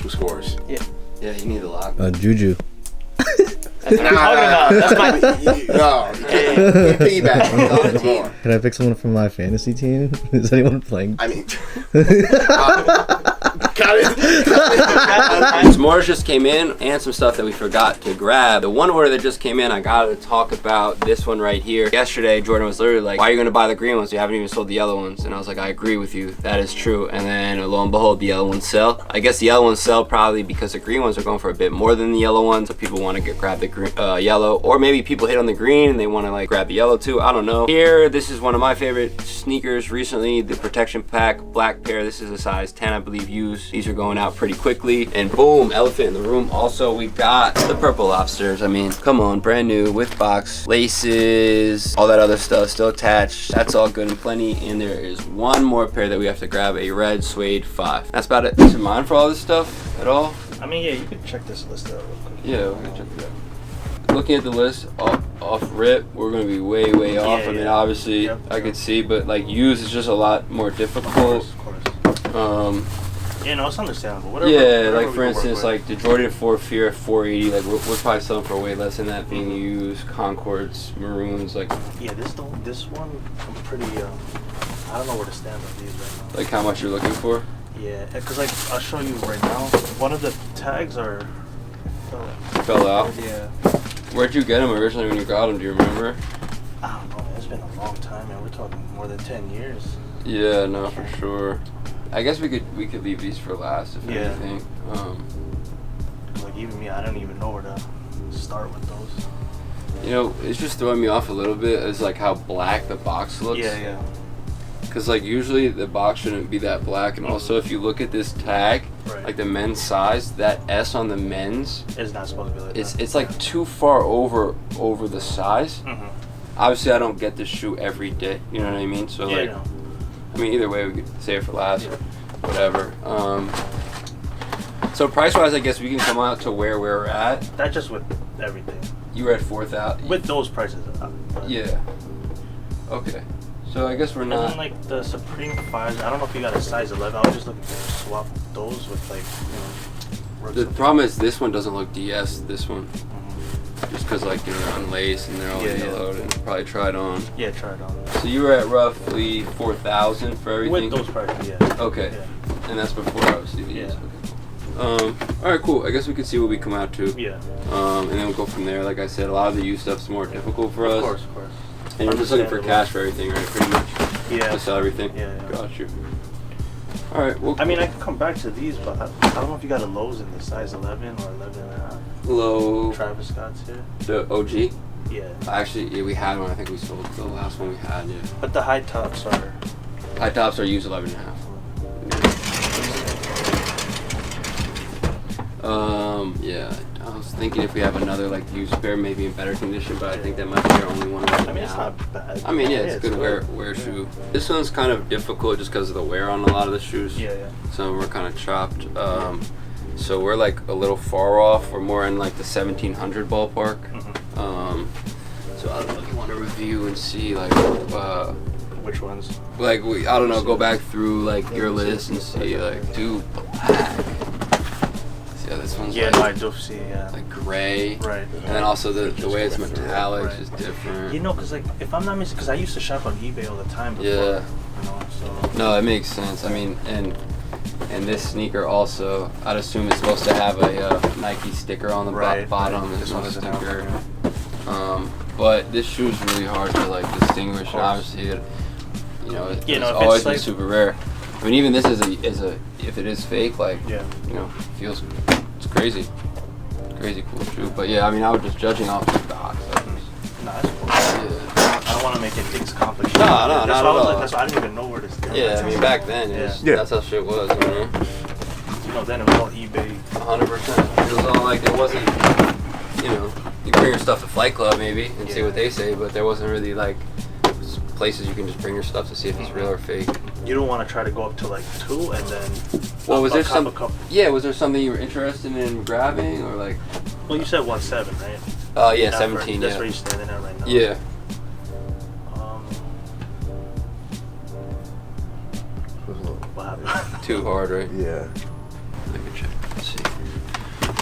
Who scores? Yeah, you need the lock. Juju. That's what I'm talking about. That's my. No, you can't piggyback. Come on. Can I pick someone from my fantasy team? Is anyone playing? I mean, Some orders just came in and some stuff that we forgot to grab. The one order that just came in, I gotta talk about this one right here. Yesterday, Jordan was literally like, why are you gonna buy the green ones? You haven't even sold the yellow ones. And I was like, I agree with you. That is true. And then lo and behold, the yellow ones sell. I guess the yellow ones sell probably because the green ones are going for a bit more than the yellow ones. So people want to grab the green, yellow, or maybe people hit on the green and they want to like grab the yellow too. I don't know. Here, this is one of my favorite sneakers recently, the Protection Pack black pair. This is a size 10, I believe, used. These are going out pretty pretty quickly. And boom, elephant in the room. Also, we got the purple lobsters. I mean, come on, brand new with box, laces, all that other stuff still attached. That's all good and plenty. And there is one more pair that we have to grab, a red suede 5. That's about it. Is it mine for all this stuff at all? I mean, yeah, you could check this list out real quick. Yeah, we're gonna check it out. Looking at the list off rip, we're gonna be way off. I mean, obviously, I could see, but like used is just a lot more difficult. Of course. Yeah, no, it's understandable. Whatever. Yeah, like for instance, like the Jordan 4 Fear 480, like we're probably selling for way less than that being used. Concords, maroons, like. Yeah, this one, I'm pretty. I don't know where to stand on these right now. Like how much you're looking for? Yeah, because like I'll show you right now. One of the tags are fell out. Yeah. Where'd you get them originally when you got them? Do you remember? I don't know. Man. It's been a long time, man. We're talking more than 10 years. Yeah, no, for sure. I guess we could leave these for last if anything. Like even me, I don't even know where to start with those. You know, it's just throwing me off a little bit is like how black the box looks. Yeah. Because like usually the box shouldn't be that black, and also if you look at this tag, like the men's size, that S on the men's it's not supposed to be like that. It's like too far over the size. Obviously, I don't get this shoe every day. You know what I mean? So like. I mean, either way, we could save it for last, whatever. So price-wise, I guess we can come out to where we're at. That's just with everything. You were at 4,000. With those prices. Yeah. Okay. So I guess we're not. And then, like the Supreme 5s, I don't know if you got a size 11. I was just looking to swap those with like, The problem is this one doesn't look DS. This one. Just because like they're unlaced and they're all yellowed and probably tried on. Yeah, tried on. So you were at roughly 4,000 for everything. With those prices, yeah. Okay. Yeah. And that's before obviously these. Yeah. Okay. All right, cool. I guess we could see what we come out to. Yeah. And then we'll go from there. Like I said, a lot of the used stuff's more difficult for us. Of course. And you're just looking for cash for everything, right? Pretty much. Yeah. To sell everything. Yeah. Got you. All right. Well. I mean, I can come back to these, but I don't know if you got a Lowe's in the size 11 or 11 and a half. Low. Travis Scott's here. The OG. Yeah. Actually, yeah, we had one. I think we sold the last one we had. Yeah. But the high tops are. High tops are used 11 and a half. Yeah. I was thinking if we have another like used pair, maybe in better condition, but I think that might be our only one right now. I mean, it's not bad. I mean, yeah, it's a good wear shoe. This one's kind of difficult just because of the wear on a lot of the shoes. Yeah. Some of them are kind of chopped. So we're like a little far off. We're more in like the 1,700 ballpark. So I don't know if you want to review and see like which ones. Like I don't know. Go back through like your list and see like black. Yeah, this one's no, I do see, like gray, right? And then also the way it's metallic is different. You know, because like if I'm not mistaken, because I used to shop on eBay all the time before. Yeah. You know, so. No, it makes sense. I mean, and this sneaker also, I'd assume it's supposed to have a Nike sticker on the bottom. This one doesn't sticker. But this shoe is really hard to like distinguish. And obviously, it's always been super rare. I mean, even this is a if it is fake, like feels it's crazy cool shoe. But yeah, I mean, I was just judging off the box. No, that's cool. Yeah. I don't want to make things complicated. No, not at all. That's why I didn't even know where to stand. Yeah, I mean, back then, that's how shit was, you know. You know, then it was all eBay. 100%. It was all like there wasn't, you bring your stuff to Flight Club maybe and see what they say, but there wasn't really like places you can just bring your stuff to see if it's real or fake. You don't want to try to go up to like 2 and then. Well, was there some? Yeah, was there something you were interested in grabbing or like? Well, you said 1.7, right? Oh yeah, 17. That's where you're standing at right now. Yeah. What happened? Too hard, right? Yeah. Let me check. Let's see.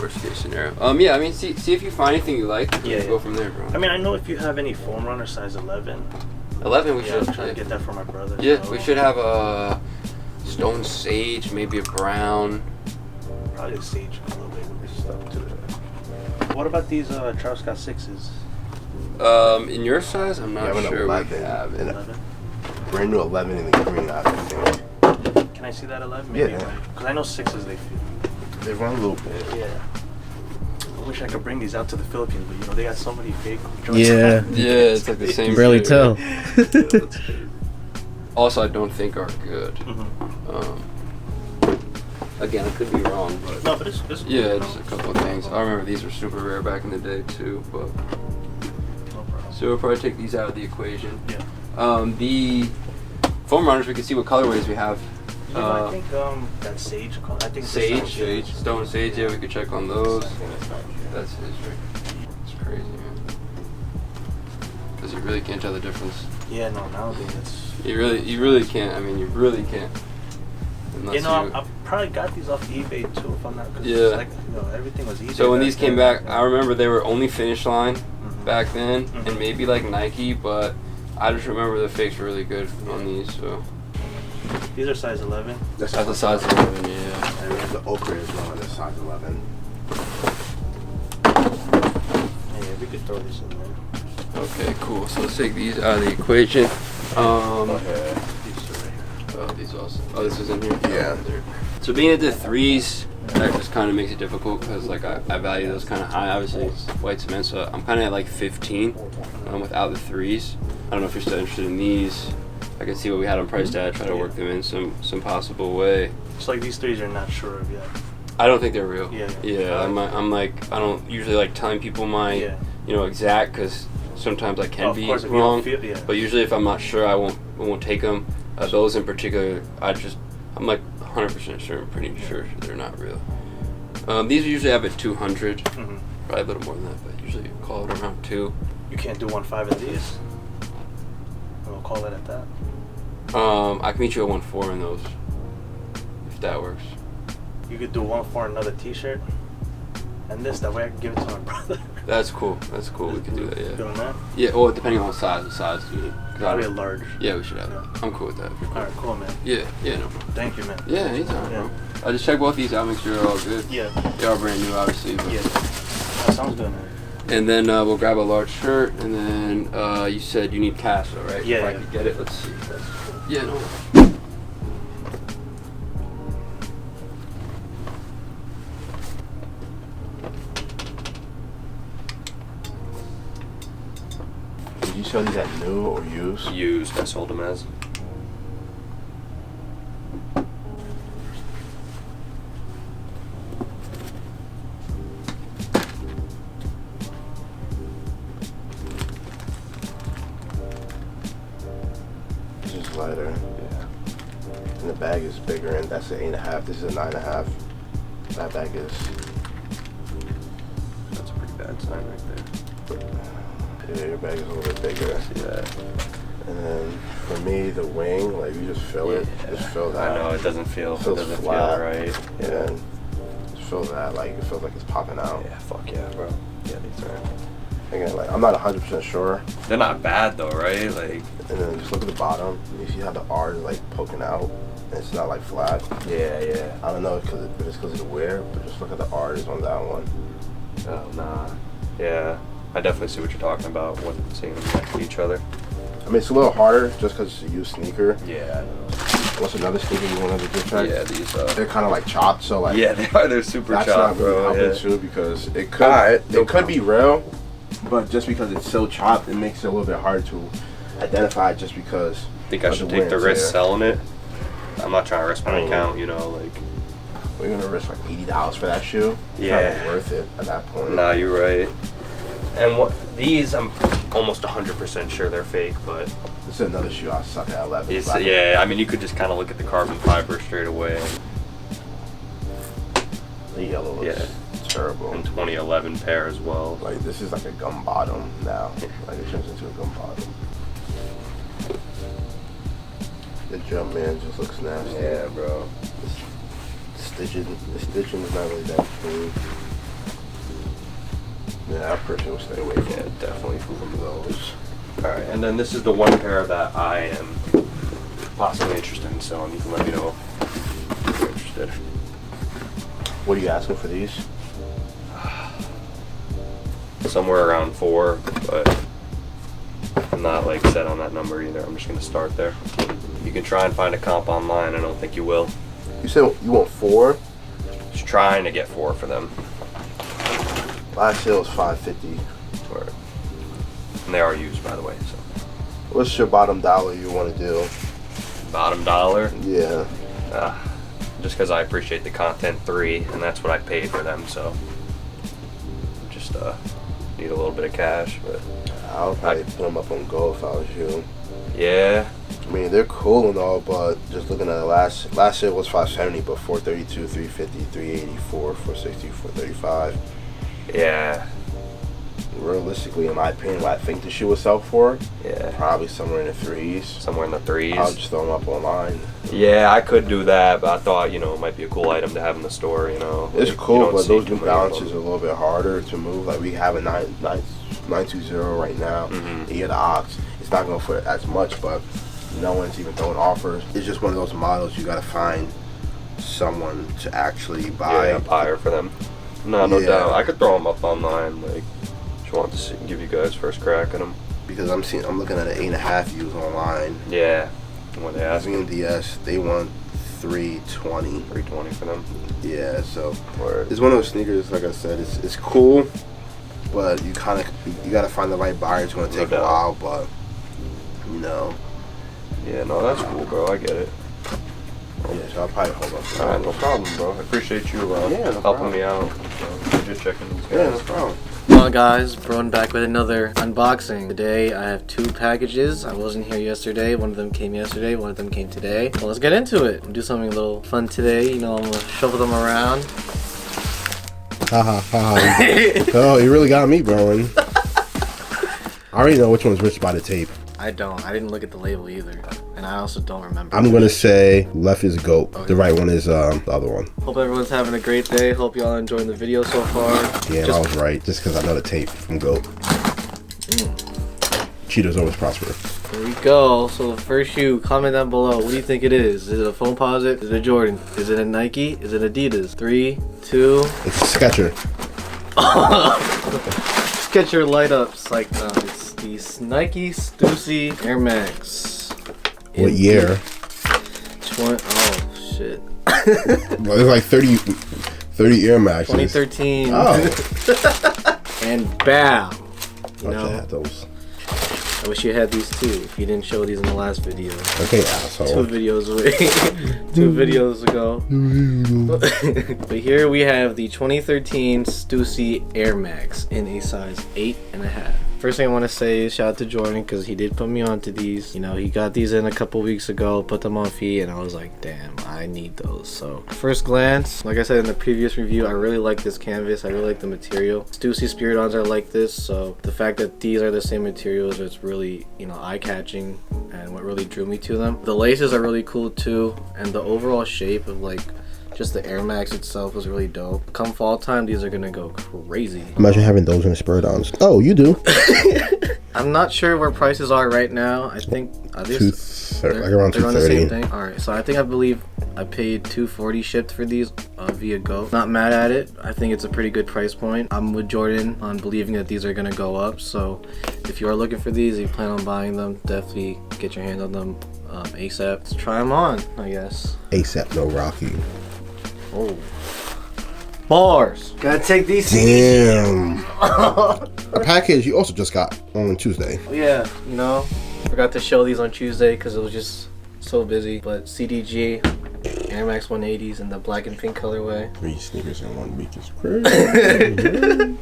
Worst case scenario. Yeah, I mean, see if you find anything you like. Go from there, bro. I mean, I know if you have any foam runner size 11. 11, we should. I'm trying to get that for my brother. Yeah, so. We should have a stone sage, maybe a brown. Probably a sage a little bit with stuff to it. What about these Travis Scott 6s? In your size, I'm not sure 11, we have 11. Brand new 11 in the green, I think. Can I see that 11? Maybe. Yeah. Because I know 6s they run a little bit. Yeah. I wish I could bring these out to the Philippines, but they got so many fake joints. Yeah. Yeah, it's like the same. You can barely tell. Also, I don't think are good. Again, I could be wrong, but no, but it's yeah, just a couple of things. I remember these were super rare back in the day too, but so we'll probably take these out of the equation. Yeah. The foam runners, we can see what colorways we have. I think that sage color. I think sage, stone sage. Yeah, we could check on those. That's his right. It's crazy, man. Because you really can't tell the difference. Yeah, no, nowadays it's. You really can't. I mean, you really can't. Unless I probably got these off eBay too, if I'm not. Cause yeah. It's like, everything was eBay. So when these came back, I remember they were only Finish Line back then, and maybe like Nike, but I just remember the fakes were really good on these. So these are size 11. That's a size 11, yeah. And we have the ochre as well, that's size 11. Yeah, we could throw this in there. Okay, cool. So let's take these out of the equation. Okay. These also. Oh, this is in here? Yeah. So being at the threes, that just kind of makes it difficult because like I value those kind of high. Obviously, it's white cement, so I'm kind of at like 15 without the threes. I don't know if you're still interested in these. I can see what we had on price tag, try to work them in some possible way. It's like these threes you're not sure of yet. I don't think they're real. Yeah. I'm like, I don't usually like telling people my exact, because sometimes I can be wrong. But usually if I'm not sure, I won't take them. Those in particular, I'm like 100% sure. I'm pretty sure they're not real. These usually have a 200, probably a little more than that, but usually call it around 2. You can't do 1.5 in these. We'll call it at that. I can meet you at 1.4 in those, if that works. You could do 1.4 another T-shirt, and this. That way I can give it to my brother. That's cool. That's cool. We can do that. Yeah. Doing that? Yeah. Well, depending on what size you need. Probably a large. Yeah, we should have it. I'm cool with that. All right, cool, man. Yeah. Yeah. No problem. Thank you, man. Yeah. Anytime, bro. I just check both these out, make sure they're all good. Yeah. They are brand new, obviously. But. Yeah. That sounds good, man. And then we'll grab a large shirt, and then you said you need cash, though, right? Yeah. If I could get it, let's see. Yeah. No. Did you sell these at new or used? Used. I sold them as. This is lighter. Yeah. And the bag is bigger, and that's an 8.5. This is a 9.5. That bag is. That's a pretty bad sign right there. Yeah, your bag is a little bit bigger. See that? And then for me, the wing, like you just fill it. Just fill that. I know it doesn't feel. It feels flat. Right. Yeah. And just fill that. Like it feels like it's popping out. Yeah. Fuck yeah, bro. Yeah, these are. Again, like I'm not 100% sure. They're not bad though, right? Like. And then just look at the bottom. You see how the R is like poking out, and it's not like flat. Yeah, yeah. I don't know if it's because of the wear, but just look at the R's on that one. Oh nah. Yeah. I definitely see what you're talking about when seeing them next to each other. I mean, it's a little harder just because it's a used sneaker. Yeah, I know. What's another sneaker you want to get checked? Yeah, these they're kind of like chopped, so like yeah, they are. They're super that's chopped, not really bro. helping Yeah. too, because it could be real, but just because it's so chopped, it makes it a little bit hard to identify. Just because Think I should take the risk selling it? I'm not trying to risk my account, you know, like. We're gonna risk like $80 for that shoe. Yeah, it's not worth it at that point. Nah, you're right. And what these, I'm almost 100% sure they're fake, but This is another shoe I suck at 11. yeah, I mean, you could just kind of look at the carbon fiber straight away. The yellow looks terrible. And 2011 pair as well. Like this is like a gum bottom now. Like it turns into a gum bottom. The Jumpman just looks nasty. Yeah, bro. The stitching is not really that clean. Yeah, I personally will stay away from definitely from those. Alright, and then this is the one pair that I am possibly interested in selling. You can let me know if you're interested. What are you asking for these? Somewhere around 4, but I'm not like set on that number either. I'm just gonna start there. You can try and find a comp online. I don't think you will. You said you want 4? Just trying to get 4 for them. Last sale was $5.50. And they are used, by the way. So. What's your bottom dollar you want to do? Bottom dollar? Yeah. just because I appreciate the content 3, and that's what I paid for them. So just need a little bit of cash, but I'll probably put them up on Go if I was you. Yeah. I mean, they're cool and all, but just looking at the last year was 570, but 432, 350, 384, 460, 435. Yeah. Realistically, in my opinion, what I think the shoe would sell for, Yeah. probably somewhere in the 3s. Somewhere in the 3s. I'll just throw them up online. Yeah, I could do that, but I thought, you know, it might be a cool item to have in the store, you know. It's Like, cool, you don't but see those too New many of Balances them. are a little bit harder to move. Like, we have a 920 right now. Mhm. You get the Ox. It's not going for as much, but no one's even throwing offers. It's just one of those models you got to find someone to actually buy. Yeah, a buyer for them. No Yeah. doubt. I could throw them up online, like, just want to see, give you guys first crack at them. Because I'm looking at an 8.5 used online. Yeah. When they ask me, DS, they want 320. 320 for them. Yeah, so Word. it's one of those sneakers. Like I said, it's cool, but you gotta find the right buyer. It's gonna take a while, but you know. Yeah, no, that's cool, bro. I get it. Yeah, so I'll probably hold up. Alright, no problem, bro. I appreciate you Yeah, no helping problem. me out. So, just checking these Yeah, no guys. problem. Come on guys, Broen back with another unboxing. Today I have 2 packages. I wasn't here yesterday. One of them came yesterday, one of them came today. Well, let's get into it. We'll do something a little fun today. You know, I'm gonna shuffle them around. Haha, haha. Oh, you really got me, Broen. I already know which one's Rich by the Tape. I didn't look at the label either. And I also don't remember. I'm gonna say left is GOAT. Okay. The right one is the other one. Hope everyone's having a great day. Hope y'all enjoying the video so far. Yeah, I was right. Just because I know the tape from GOAT. Cheetahs always prosper. Here we go. So the first shoe, comment down below. What do you think it is? Is it a foam posit? Is it a Jordan? Is it a Nike? Is it Adidas? 3, 2. It's a Sketcher. Get your light ups like it's these Nike Stussy Air Max. What year? Oh shit. Well, it's like 30 Air Maxes. 2013. Oh. And bam. You I know, had those. I wish you had these too. If you didn't show these in the last video. Okay, asshole. 2 videos away. 2 videos ago. But here we have the 2013 Stussy Air Max in a size 8.5. First thing I want to say is shout out to Jordan because he did put me onto these. You know, he got these in a couple weeks ago, put them on feet, and I was like, damn, I need those. So first glance, like I said in the previous review, I really like this canvas. I really like the material. Stussy Spiridons are like this, so the fact that these are the same materials, it's really, you know, eye-catching and what really drew me to them. The laces are really cool too, and the overall shape of like just the Air Max itself was really dope. Come fall time, these are gonna go crazy. Imagine having those in the Spiridons. Oh, you do. I'm not sure where prices are right now. I think Like around they're on the same 230. thing. All right, so I believe I paid $240 shipped for these via Go. Not mad at it. I think it's a pretty good price point. I'm with Jordan on believing that these are gonna go up. So if you are looking for these, if you plan on buying them, definitely get your hands on them ASAP. Let's try them on, I guess. ASAP, no Rocky. Oh. Bars. Gotta take these. Damn. A package you also just got on Tuesday. Yeah, you know, forgot to show these on Tuesday because it was just so busy. But CDG, Air Max 180s in the black and pink colorway. 3 sneakers in 1 week is crazy.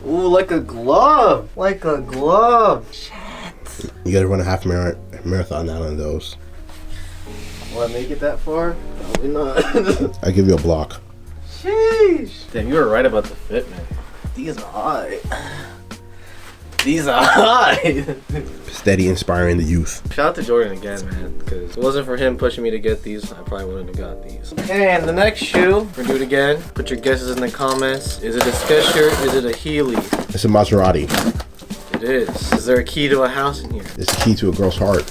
Ooh, like a glove. Like a glove. Shit. You gotta run a half marathon now on those. Will I make it that far? Probably not. I give you a block. Sheesh. Damn, you were right about the fit, man. These are hot. These are hot. Steady inspiring the youth. Shout out to Jordan again, man, because if it wasn't for him pushing me to get these, I probably wouldn't have got these. And the next shoe, we're gonna do it again. Put your guesses in the comments. Is it a Skechers? Is it a Heeley? It's a Maserati. It is. Is there a key to a house in here? It's the key to a girl's heart.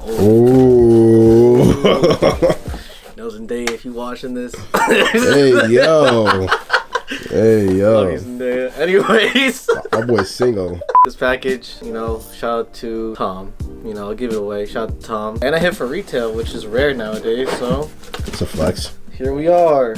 Oh. Oh. Nose and Day, if you watching this. Hey, yo. Hey, yo. Anyways. My boy's single. This package, you know, shout out to Tom. You know, I'll give it away. Shout out to Tom. And I hit for retail, which is rare nowadays, so. It's a flex. Here we are.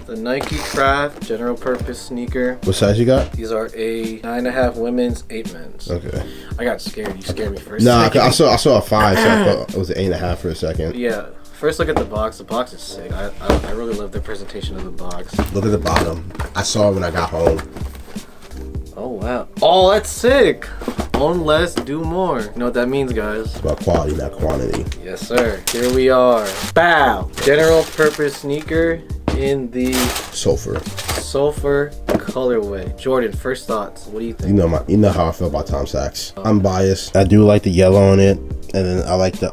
The Nike Craft general purpose sneaker. What size you got? These are a 9.5 women's, 8 men's. Okay. I got scared. You scared me first. Nah, I saw a 5, so I thought it was an 8.5 for a second. Yeah. First look at the box. The box is sick. I really love the presentation of the box. Look at the bottom. I saw it when I got home. Oh wow. Oh, that's sick. Own less, do more. You know what that means, guys? It's about quality, not quantity. Yes, sir. Here we are. Bow. General purpose sneaker in the Sulfur. colorway. Jordan, first thoughts. What do you think? You know how I feel about Tom Sachs. I'm biased. I do like the yellow on it, and then I like the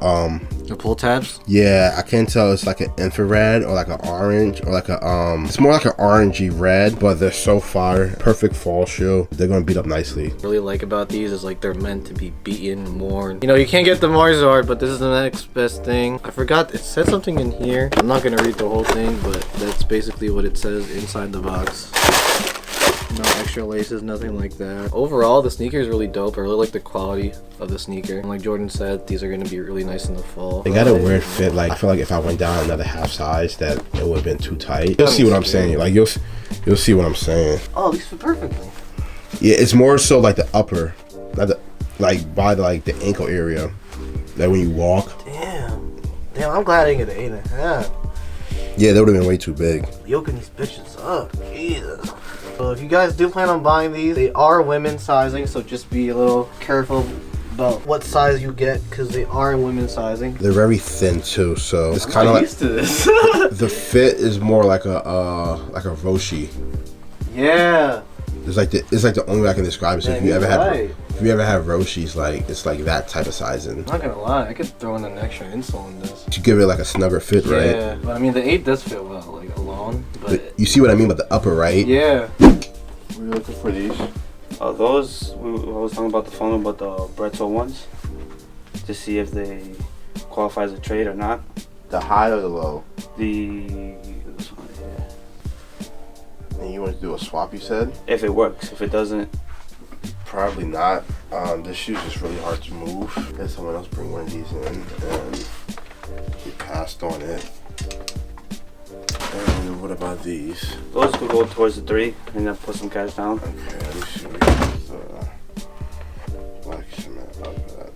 pull tabs? Yeah, I can't tell it's like an infrared or like an orange or like a it's more like an orangey red, but they're so fire. Perfect fall shoe. They're gonna beat up nicely. What I really like about these is like they're meant to be beaten more. You know, you can't get the Marzard, but this is the next best thing. I forgot, it said something in here. I'm not gonna read the whole thing, but that's basically what it says inside the box. No extra laces, nothing like that. Overall, the sneaker is really dope. I really like the quality of the sneaker. And like Jordan said, these are going to be really nice in the fall. They got a weird fit. Like, I feel like if I went down another half size, that it would have been too tight. You'll see what I'm saying. Like, you'll see what I'm saying. Oh, these fit perfectly. Yeah, it's more so like the upper, not the, like by the ankle area. That when you walk. Damn, I'm glad I didn't get an 8.5. Yeah, that would have been way too big. Yoking these bitches up. Jesus. So if you guys do plan on buying these, they are women's sizing, so just be a little careful about what size you get, because they are women's sizing. Like, they're very thin too, so it's kind of like used to this. the fit is more like a Roshi. Yeah. It's like the only way I can describe it. So Man, if you ever right. have Roshis, like it's like that type of sizing. I'm not gonna lie, I could throw in an extra insole in this. To give it like a snugger fit, right? Yeah, but I mean the 8 does fit well, like alone. But you see what I mean about the upper, right? yeah. We're looking for these. Those, I was talking about the phone about the Bretto ones, to see if they qualify as a trade or not. The high or the low? This one here. And you want to do a swap, you said? If it works. If it doesn't, probably not. This shoe's just really hard to move. Had someone else bring one of these in, and he passed on it. And what about these? those could go towards the 3 and then put some cash down. Okay, let me see what black cement of that.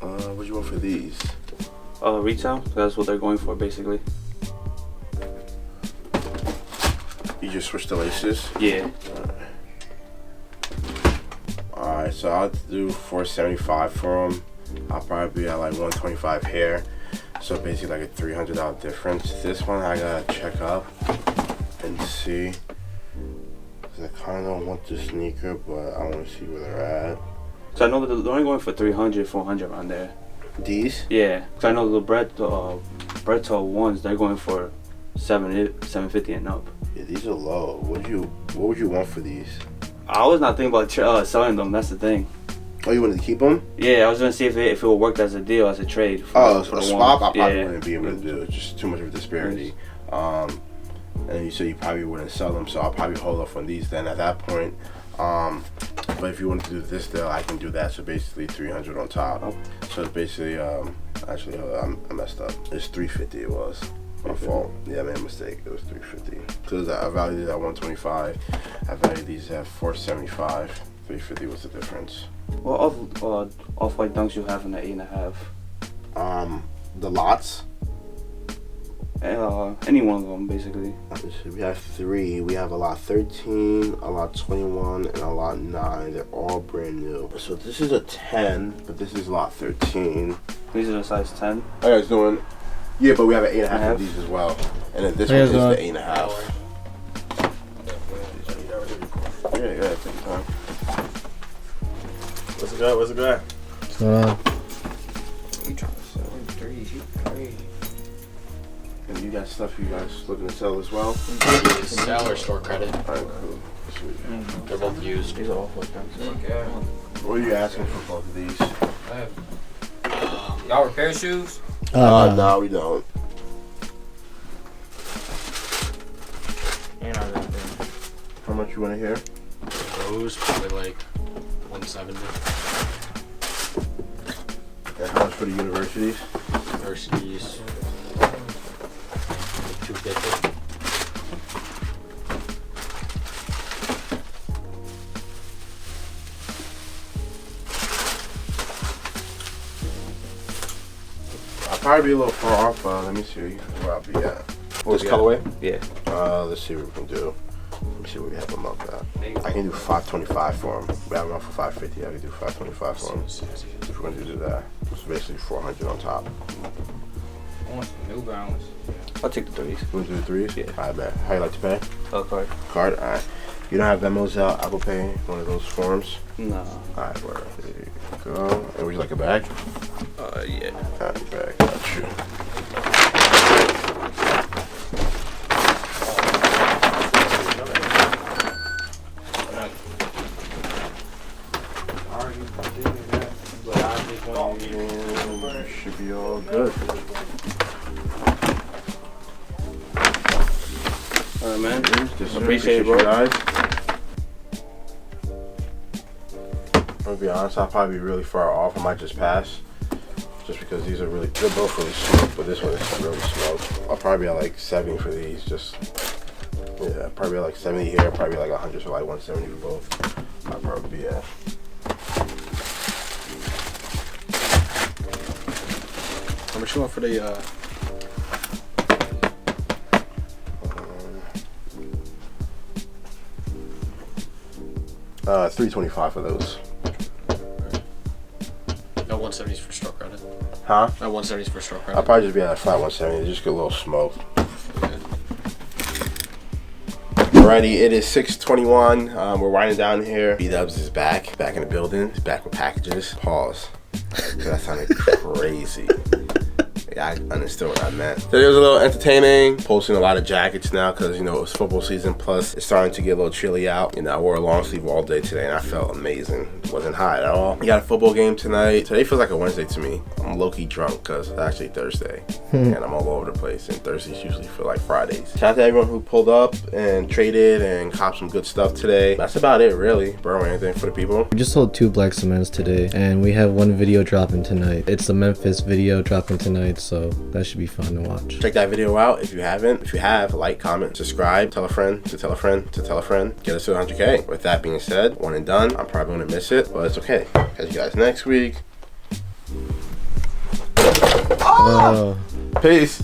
What do you want for these? Retail. That's what they're going for, basically. You just switch the laces? Yeah. Alright, so I'll do $475 for them. I'll probably be at like $125 here. So basically like a $300 difference. This one I gotta check up and see. Cause I kinda want the sneaker, but I wanna see where they're at. So I know that they're only going for 300, 400 around there. These? Yeah. Cause I know the Bretto ones, they're going for 750 and up. Yeah, these are low. What would you want for these? I was not thinking about selling them. That's the thing. Oh, you wanted to keep them? Yeah, I was gonna see if it would work as a deal, as a trade. For a swap, I probably Yeah. wouldn't be able to do. It's just too much of a disparity. And you said you probably wouldn't sell them, so I'll probably hold off on these then at that point. But if you wanted to do this deal, I can do that. So basically 300 on top. So it's basically actually I messed up. It's 350. It was my fault. Yeah, I made a mistake. It was 350. Because I valued it at 125. I valued these at 475. 350 was the difference. What off-white dunks you have in the 8.5? The lots. Any one of them, basically. We have 3. We have a lot 13, a lot 21, and a lot 9. They're all brand new. So this is a 10, but this is a lot 13. These are the size 10. Oh, yeah, it's doing. Yeah, but we have an 8.5 of these as well, and then this one is the 8.5. Yeah, take your time. What's it got? What's going on? We trying to sell 3. And you got stuff you guys looking to sell as well? Sell or store credit. Alright, cool. Sweet. They're both used. These are off-white dunks. Okay. What are you asking for both of these? Y'all repair shoes? No, we don't. How much you want to hear? Those probably like 170. And how much for the universities? Universities 250. I'll probably be a little far off. Let me see where I'll be at. This colorway? Yeah. Let's see what we can do. Let me see what we have them up at. I can do 525 for them. We have them up for 550. I can do 525 for them. If we're going to do that, it's basically 400 on top. I want some New Balance. I'll take the threes. You want to do the threes? Yeah. Alright, man. How you like to pay? Card. Card? Alright. You don't have Venmo's out, Apple Pay, one of those forms? No. Alright, where? There you go. And would you like a bag? Yeah. Alright, bag. Got you. Should be all good. Alright, man. Appreciate it, bro. Guys. I'm gonna be honest, I'll probably be really far off. I might just pass. Just because they're both really smoked, but this one is really smoked. I'll probably be at like 70 for these. Yeah, probably like 70 here, probably like 100, so like 170 for both. I'll probably be at. How much you want for the 325 for those. no 170s for store credit? Huh? No 170s for store credit. I'll probably just be at a flat 170, just get a little smoked. Alrighty, it is 6:21. We're winding down here. B-Dubs is back in the building. He's back with packages. Pause. That sounded crazy. I understood what I meant. So it was a little entertaining. Posting a lot of jackets now because, you know, it's football season. Plus, it's starting to get a little chilly out. You know, I wore a long sleeve all day today and I felt amazing. It wasn't hot at all. We got a football game tonight. Today feels like a Wednesday to me. I'm low-key drunk because it's actually Thursday. And I'm all over the place. And Thursdays usually feel like Fridays. Shout out to everyone who pulled up and traded and copped some good stuff today. That's about it, really. Bro, anything for the people? We just sold 2 black cements today, and we have 1 video dropping tonight. It's the Memphis video dropping tonight, so that should be fun to watch. Check that video out if you haven't. If you have, like, comment, subscribe, tell a friend, to tell a friend, to tell a friend. Get us to 100K. With that being said, one and done. I'm probably gonna miss it, but it's okay. Catch you guys next week. Oh. Peace.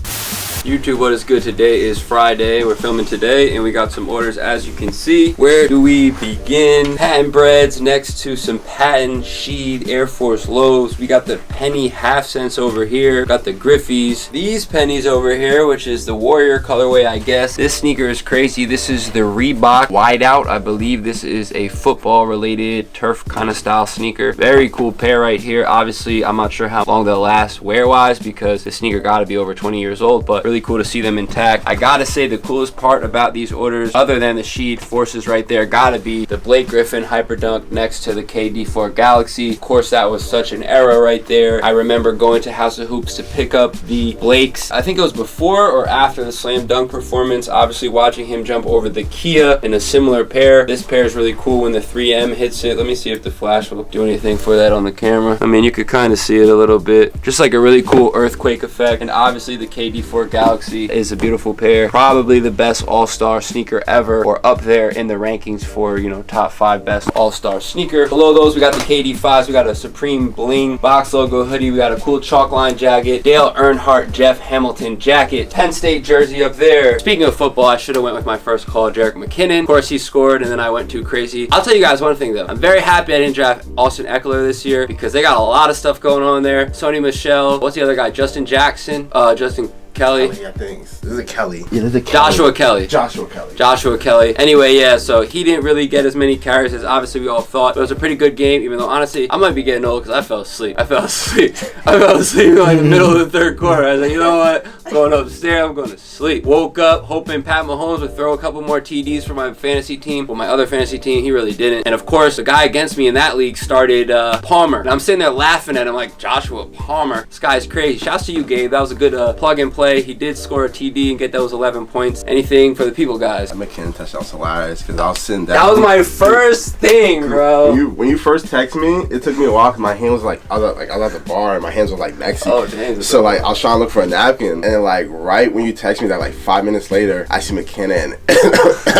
YouTube, what is good? Today is Friday. We're filming today and we got some orders, as you can see. Where do we begin? Patent breads next to some patent sheed Air Force lows. We got the penny half cents over here. Got the Griffies. These pennies over here, which is the Warrior colorway, I guess. This sneaker is crazy. This is the Reebok wideout. I believe this is a football related turf kind of style sneaker. Very cool pair right here. Obviously, I'm not sure how long they'll last wear wise because the sneaker got to be over 20 years old, but really cool to see them intact. I gotta say the coolest part about these orders, other than the sheet forces right there, gotta be the Blake Griffin Hyperdunk next to the KD4 Galaxy. Of course, that was such an era right there. I remember going to House of Hoops to pick up the Blakes. I think it was before or after the slam dunk performance. Obviously watching him jump over the Kia in a similar pair. This pair is really cool when the 3M hits it. Let me see if the flash will do anything for that on the camera. I mean, you could kind of see it a little bit. Just like a really cool earthquake effect. And obviously the KD4 Galaxy is a beautiful pair. Probably the best all-star sneaker ever, or up there in the rankings for, you know, top 5 best all-star sneaker. Below those, we got the KD5s. We got a Supreme Bling box logo hoodie. We got a cool chalk line jacket. Dale Earnhardt Jeff Hamilton jacket. Penn State jersey up there. Speaking of football, I should have went with my first call, Jerick McKinnon. Of course, he scored, and then I went too crazy. I'll tell you guys one thing, though. I'm very happy I didn't draft Austin Eckler this year because they got a lot of stuff going on there. Sony Michel. What's the other guy? Justin Jackson. Justin Kelly. This is a Kelly. Yeah, this is a Kelly. Joshua Kelly. Anyway, yeah, so he didn't really get as many carries as obviously we all thought. But it was a pretty good game, even though honestly, I might be getting old because I fell asleep. I fell asleep in like the middle of the third quarter. I was like, you know what? I'm going upstairs, I'm going to sleep. Woke up hoping Pat Mahomes would throw a couple more TDs for my fantasy team. Well, my other fantasy team, he really didn't. And of course, the guy against me in that league started Palmer. And I'm sitting there laughing at him like, Joshua Palmer. This guy's crazy. Shouts to you, Gabe. That was a good plug and play. play. He did score a TD and get those 11 points. Anything for the people, guys? McKinnon touchdown's hilarious because I was sitting down. That was my first thing, bro. When you first text me, it took me a while because my hand was like I was at the bar and my hands were like messy. Oh, damn. So like I was trying to look for a napkin and like right when you text me that like 5 minutes later, I see McKinnon.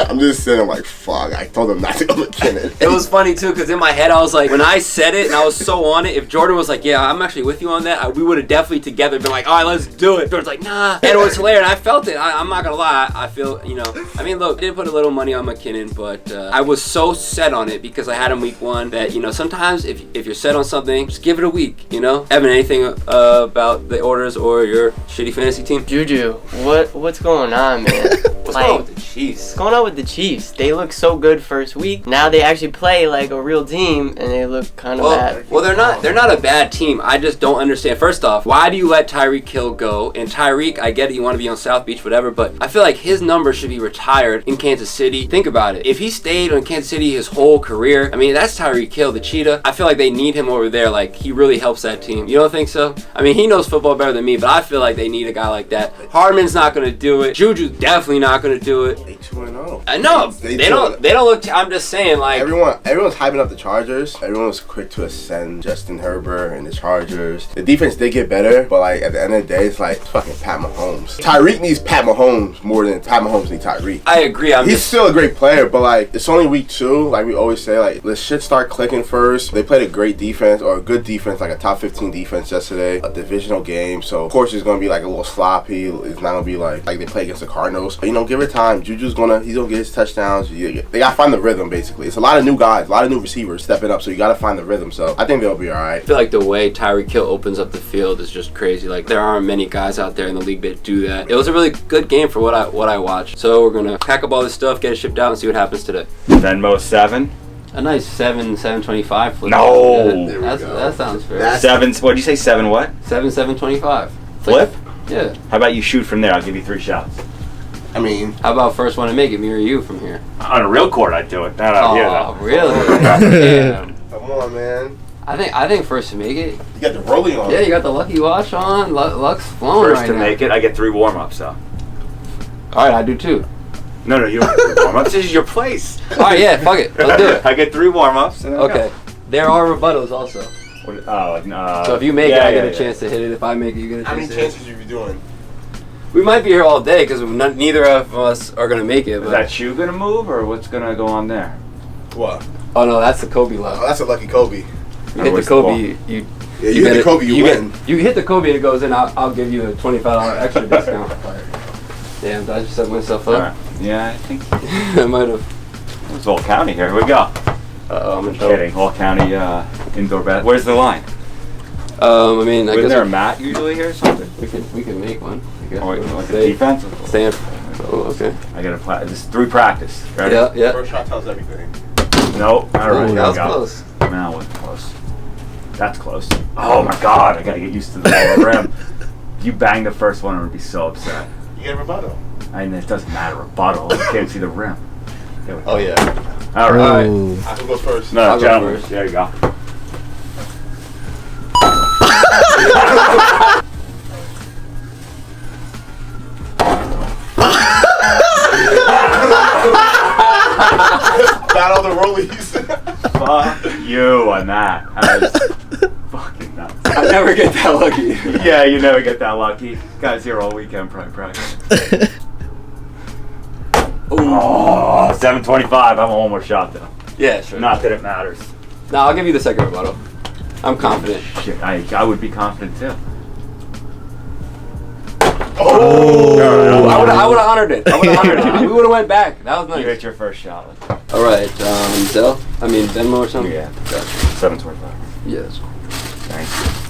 I'm just sitting like, fuck. I told him not to go McKinnon. It was funny too because in my head I was like, when I said it and I was so on it, if Jordan was like, yeah, I'm actually with you on that, we would have definitely together been like, all right, let's do it. Jordan's like, nah. And it was hilarious. I felt it. I'm not gonna lie. I feel, I mean, look, I did put a little money on McKinnon, but I was so set on it because I had him week 1 that, sometimes if you're set on something, just give it a week, Evan, anything about the orders or your shitty fantasy team? Juju, what's going on, man? What's going on with the Chiefs? What's going on with the Chiefs? They look so good first week. Now they actually play like a real team, and they look kind of bad. Well, they're not a bad team. I just don't understand. First off, why do you let Tyreek Hill go? And Tyreek, I get it, you want to be on South Beach, whatever, but I feel like his number should be retired in Kansas City. Think about it. If he stayed in Kansas City his whole career, I mean, that's Tyreek Hill, the cheetah. I feel like they need him over there. Like, he really helps that team. You don't think so? I mean, he knows football better than me, but I feel like they need a guy like that. Hardman's not going to do it. Juju's definitely not going to do it. They 2-0. I know. They don't look, I'm just saying, like. Everyone's hyping up the Chargers. Everyone was quick to ascend Justin Herbert and the Chargers. The defense did get better, but like at the end of the day, it's like fucking Pat Mahomes. Tyreek needs Pat Mahomes more than Pat Mahomes needs Tyreek. I agree. He's still a great player, but like it's only week 2. Like we always say, like let's shit start clicking first. They played a great defense or a good defense, like a top 15 defense yesterday, a divisional game. So of course it's gonna be like a little sloppy. It's not gonna be like they play against the Cardinals. But give it time. Juju's gonna get his touchdowns. They gotta find the rhythm basically. It's a lot of new guys, a lot of new receivers stepping up. So you gotta find the rhythm. So I think they'll be all right. I feel like the way Tyreek Hill opens up the field is just crazy. Like there aren't many guys out there in the league that do that. It was a really good game for what I watched. So we're gonna pack up all this stuff, get it shipped out, and see what happens today. Venmo 7. A nice 725 flip. No, that sounds fair. 7. What did you say? 7 what? 725. Flip? Yeah. How about you shoot from there? I'll give you 3 shots. I mean, how about first one to make it, me or you from here? On a real court, I'd do it. Really? Damn. Come on, man. I think first to make it. You got the rolling on. Yeah, you got the lucky watch on. Luck's flowing first right to now. make it, I get 3 warm-ups, though. All right, I do too. No, you don't. Warm-ups. This is your place. All right, yeah, fuck it. Let's do it. I get 3 warm-ups. Okay. There are rebuttals also. So if you make it, I get a chance to hit it. If I make it, you get a chance. How many chances are you doing? We might be here all day because neither of us are gonna make it. But is that shoe gonna move or what's gonna go on there? What? Oh no, that's the Kobe luck. Oh, that's a lucky Kobe. You hit the Kobe, you hit the Kobe, you win. You hit the Kobe, it goes in. I'll give you a $25 extra discount. Damn, did I just set myself up? Right. Yeah, I think I might have. It's all county here. Here we go. I'm in trouble. Kidding. All county indoor bet. Where's the line? I mean, I guess. Isn't there a mat usually here or something? We can make one. I guess. Oh, wait, like a defense? Stand. Oh, okay. I gotta just 3 practice. Ready? Yeah. First shot tells everything. Nope. All right. That was close. That wasn't close. That's close. Oh my God! I gotta get used to the lower rim. If you bang the first one, I would be so upset. You get a rebuttal. I mean, it doesn't matter. Rebuttal. You can't see the rim. Oh yeah. All right. Who goes first? No, I'll gentlemen. go first. There you go. Battle the rollies. Fuck you on that. I was fucking nuts. I never get that lucky. Yeah, you never get that lucky. Guys here all weekend practice. Oh, 725. I have one more shot though. Yeah, sure. Not that it matters. No, I'll give you the second rebuttal. I'm confident. Shit, I would be confident too. Oh! I would have honored it. We would have went back. That was nice. You hit your first shot. All right, Venmo or something? Yeah. Gotcha. 725. Yeah, that's cool. Thanks.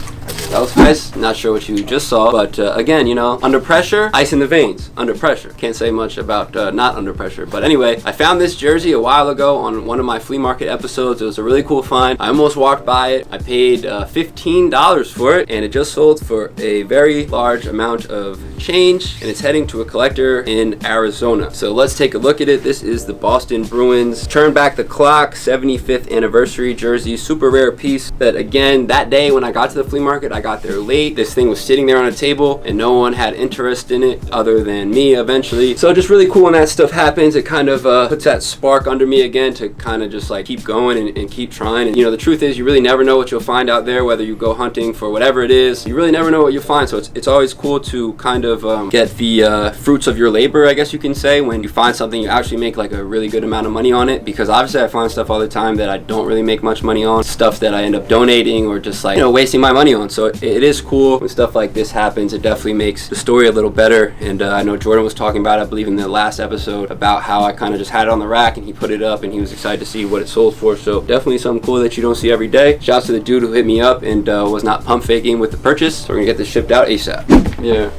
That was nice. Not sure what you just saw, but again, under pressure, ice in the veins. Under pressure. Can't say much about not under pressure. But anyway, I found this jersey a while ago on one of my flea market episodes. It was a really cool find. I almost walked by it. I paid $15 for it, and it just sold for a very large amount of change, and it's heading to a collector in Arizona. So let's take a look at it. This is the Boston Bruins Turn Back the Clock 75th anniversary jersey. Super rare piece that, again, that day when I got to the flea market, I got there late. This thing was sitting there on a table and no one had interest in it other than me eventually. So just really cool when that stuff happens. It kind of puts that spark under me again to kind of just like keep going and keep trying. And you know, the truth is you really never know what you'll find out there, whether you go hunting for whatever it is. You really never know what you'll find. So it's always cool to kind of get the fruits of your labor, I guess you can say, when you find something you actually make like a really good amount of money on it. Because obviously I find stuff all the time that I don't really make much money on, stuff that I end up donating or just like, you know, wasting my money on. So it is cool when stuff like this happens. It definitely makes the story a little better. And I know Jordan was talking about it, I believe in the last episode, about how I kind of just had it on the rack and he put it up and he was excited to see what it sold for. So definitely something cool that you don't see every day. Shouts to the dude who hit me up and was not pump faking with the purchase. So we're gonna get this shipped out ASAP. Yeah.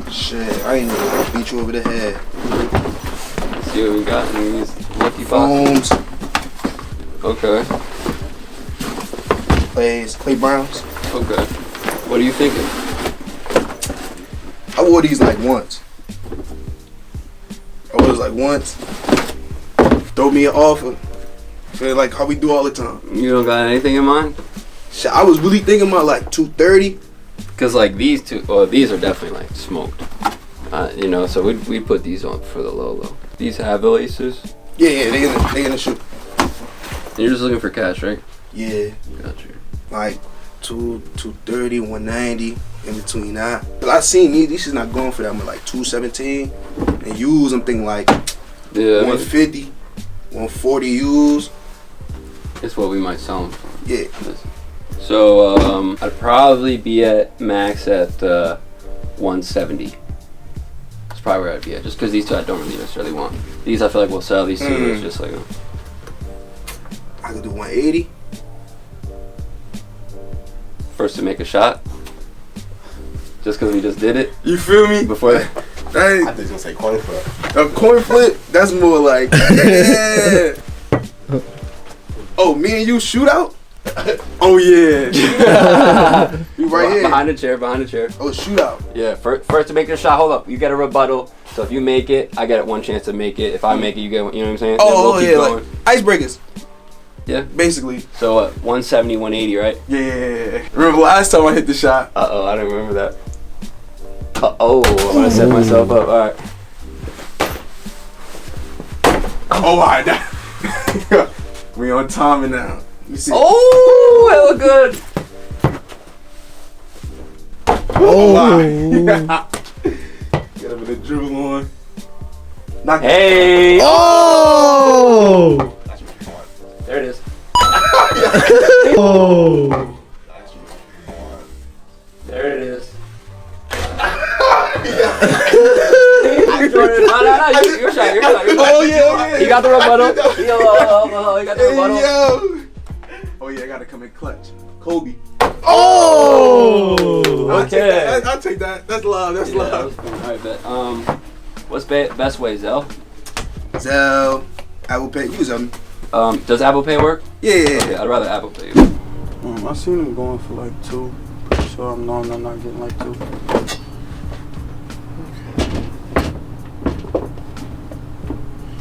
Shit, I ain't gonna beat you over the head. Let's see what we got in these lucky Foams. Okay. Clay Browns. Okay. What are you thinking? I wore these like once. Throw me an offer. Feel like how we do all the time. You don't got anything in mind? Shit, I was really thinking about like 230. Because like these two, well, these are definitely like smoked. You know, so we put these on for the low. These have the laces? Yeah, they in the shoe. You're just looking for cash, right? Yeah. Got you. Like 230, 190, in between that. But I seen these is not going for that. I'm like 217. And used, I'm thinking like 150, 140 used. It's what we might sell them for. Yeah. So I'd probably be at max at 170. That's probably where I'd be at. Just because these two I don't really necessarily want. These I feel like we'll sell. These two is just like I could do 180. First to make a shot. Just because we just did it. You feel me? Before I think he's gonna say coin flip. A coin flip? That's more like, yeah. Oh, me and you shoot out? Oh yeah. You right here. Behind the chair. Oh, shootout. Yeah, first to make the shot. Hold up. You get a rebuttal. So if you make it, I get one chance to make it. If I make it, you get one. You know what I'm saying? Oh, yeah, like icebreakers. Yeah. Basically. So 170, 180, right? Yeah. Remember last time I hit the shot? Uh-oh, I don't remember that. Uh-oh, I'm gonna set myself up. All right. Oh, all right. We on timing now. Let me see. Oh, that look good. Oh, get him with the dribble on. Hey. Oh! There it is. Oh! There it is. Your shot. Oh yeah. He got the rebuttal. He got the rebuttal. Yo. Oh yeah, I gotta come in clutch. Kobe. Oh! Okay. I'll take that. That's love. That's love. Alright, bet. What's best way, Zelle? Zelle, Apple Pay. Use them. Does Apple Pay work? Yeah. Okay, I'd rather Apple Pay. I seen them going for like 2. So I'm not getting like 2.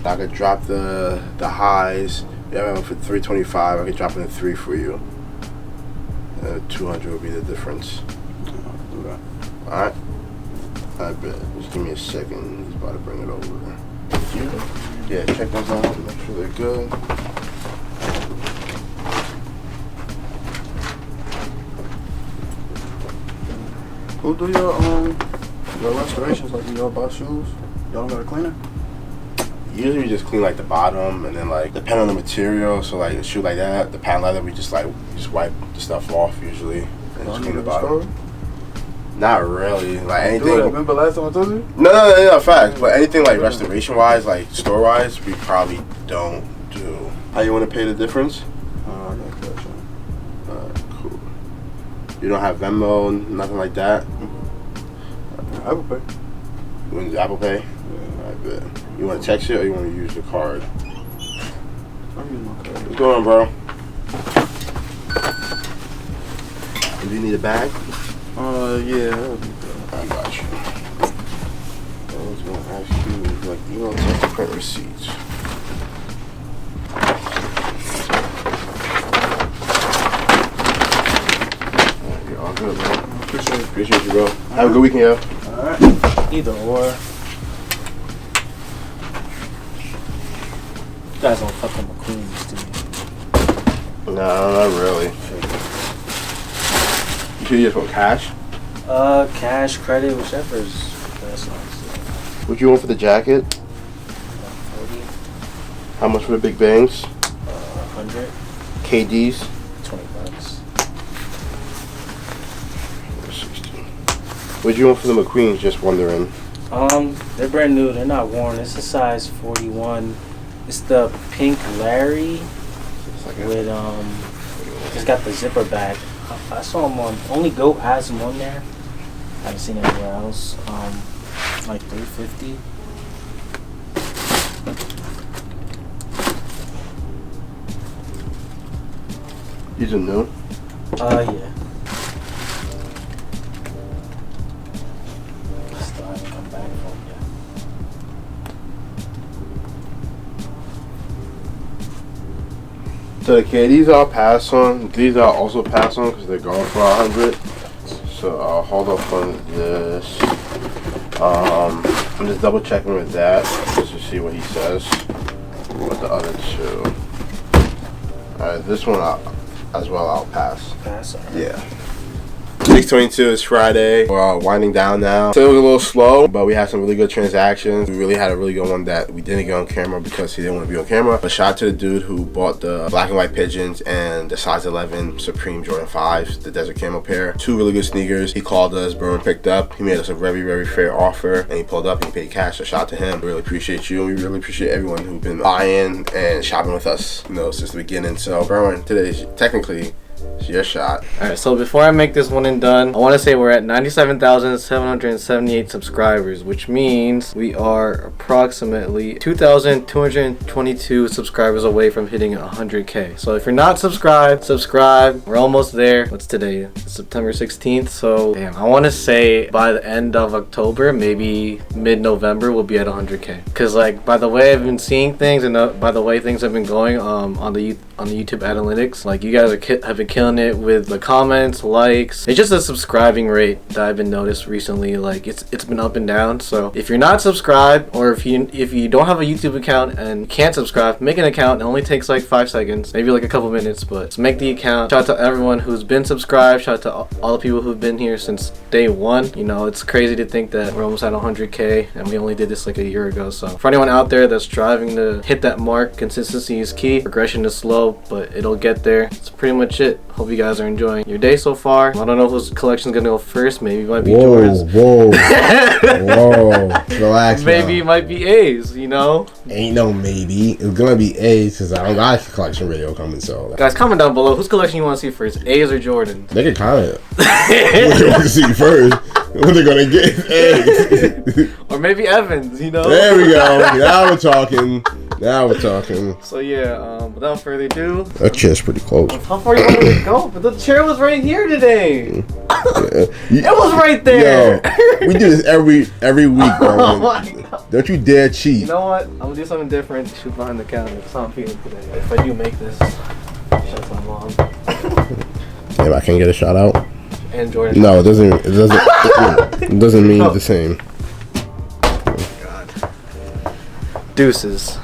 I could drop the highs. Yeah, for 325. I could drop in a 3 for you. 200 would be the difference. Do that. All right. I bet. Just give me a second. He's about to bring it over. Yeah, check those out. Make sure they're good. Who do your restorations? Like, do y'all buy shoes? Y'all don't got a cleaner? Usually we just clean like the bottom and then like depending on the material. So like a shoe like that, the patent leather, we just wipe the stuff off usually and just clean the bottom. Not really. Like anything. Remember last time I told you? No, facts. But anything like restoration wise, like store wise, we probably don't do. How you want to pay the difference? I got cash on. Alright, cool. You don't have Venmo, nothing like that? Apple Pay. You want to do Apple Pay? Yeah. Alright, bet. You want to text it or you want to use the card? I'm using my card. What's going on, bro? Do you need a bag? Yeah. I got you. I was going to ask you, like, email, text, or print receipts. You're all good, man. Appreciate it. Appreciate you, bro. Have a good weekend, yo. Alright. Either or. You guys don't fuck with McQueen's, do you? No, not really. You sure you just want cash? Cash, credit, whichever is best, honestly. What you want for the jacket? 40. How much for the big bangs? 100. KDs? $20. 60. What you want for the McQueens? Just wondering. They're brand new. They're not worn. It's a size 41. It's the pink Larry with it's got the zipper back. I saw them on only Goat has them on there. I haven't seen it anywhere else. Like $350. These are new? Yeah. Still haven't come back from yet. So okay, these are pass on. These are also pass on because they're going for 100. So I'll hold off on this. I'm just double checking with that just to see what he says. With the other two. Alright, this one as well I'll pass. Pass. Yeah. 6:22 is Friday. We're winding down now. So it was a little slow, but we had some really good transactions. We really had a really good one that we didn't get on camera because he didn't want to be on camera. But shout out to the dude who bought the black and white pigeons and the size 11 Supreme Jordan 5s, the Desert Camo pair. Two really good sneakers. He called us, bro, and picked up. He made us a very, very fair offer, and he pulled up and he paid cash. So shout out to him. We really appreciate you. We really appreciate everyone who's been buying and shopping with us, since the beginning. So, Berwin, today's technically it's your shot. Alright, so before I make this one and done, I want to say we're at 97,778 subscribers, which means we are approximately 2,222 subscribers away from hitting 100K. So if you're not subscribed, subscribe. We're almost there. What's today? It's September 16th. So damn, I want to say by the end of October, maybe mid-November, we'll be at 100K. Because like by the way I've been seeing things and by the way things have been going on the YouTube analytics, like you guys have been killing it with the comments, likes. It's just a subscribing rate that I've been noticed recently. Like it's been up and down. So if you're not subscribed, or if you don't have a YouTube account and can't subscribe, make an account. It only takes like 5 seconds, maybe like a couple minutes, but just make the account. Shout out to everyone who's been subscribed. Shout out to all the people who've been here since day one. It's crazy to think that we're almost at 100K and we only did this like a year ago. So for anyone out there that's striving to hit that mark, consistency is key. Progression is slow, but it'll get there. That's pretty much it. Hope you guys are enjoying your day so far. I don't know whose collection's gonna go first. Maybe it might be Jordan's. Whoa. Relax. Maybe it might be A's, Ain't no maybe. It's gonna be A's because I don't got a collection video coming. So guys, comment down below whose collection you want to see first, A's or Jordan's. They can comment. What they want to see first. What they're gonna get A's. Or maybe Evans. There we go. Now we're talking. So yeah, without further ado, that chair's pretty close. How far you want me to go? But the chair was right here today. It was right there. Yo, we do this every week, bro. Oh my God. Don't you dare cheat. You know what? I'm gonna do something different. Shoot behind the counter. That's how I'm feeling today. If I do make this, shut my mom. Damn, I can't get a shout out. And Jordan. No, it doesn't. It doesn't mean the same. God. Deuces.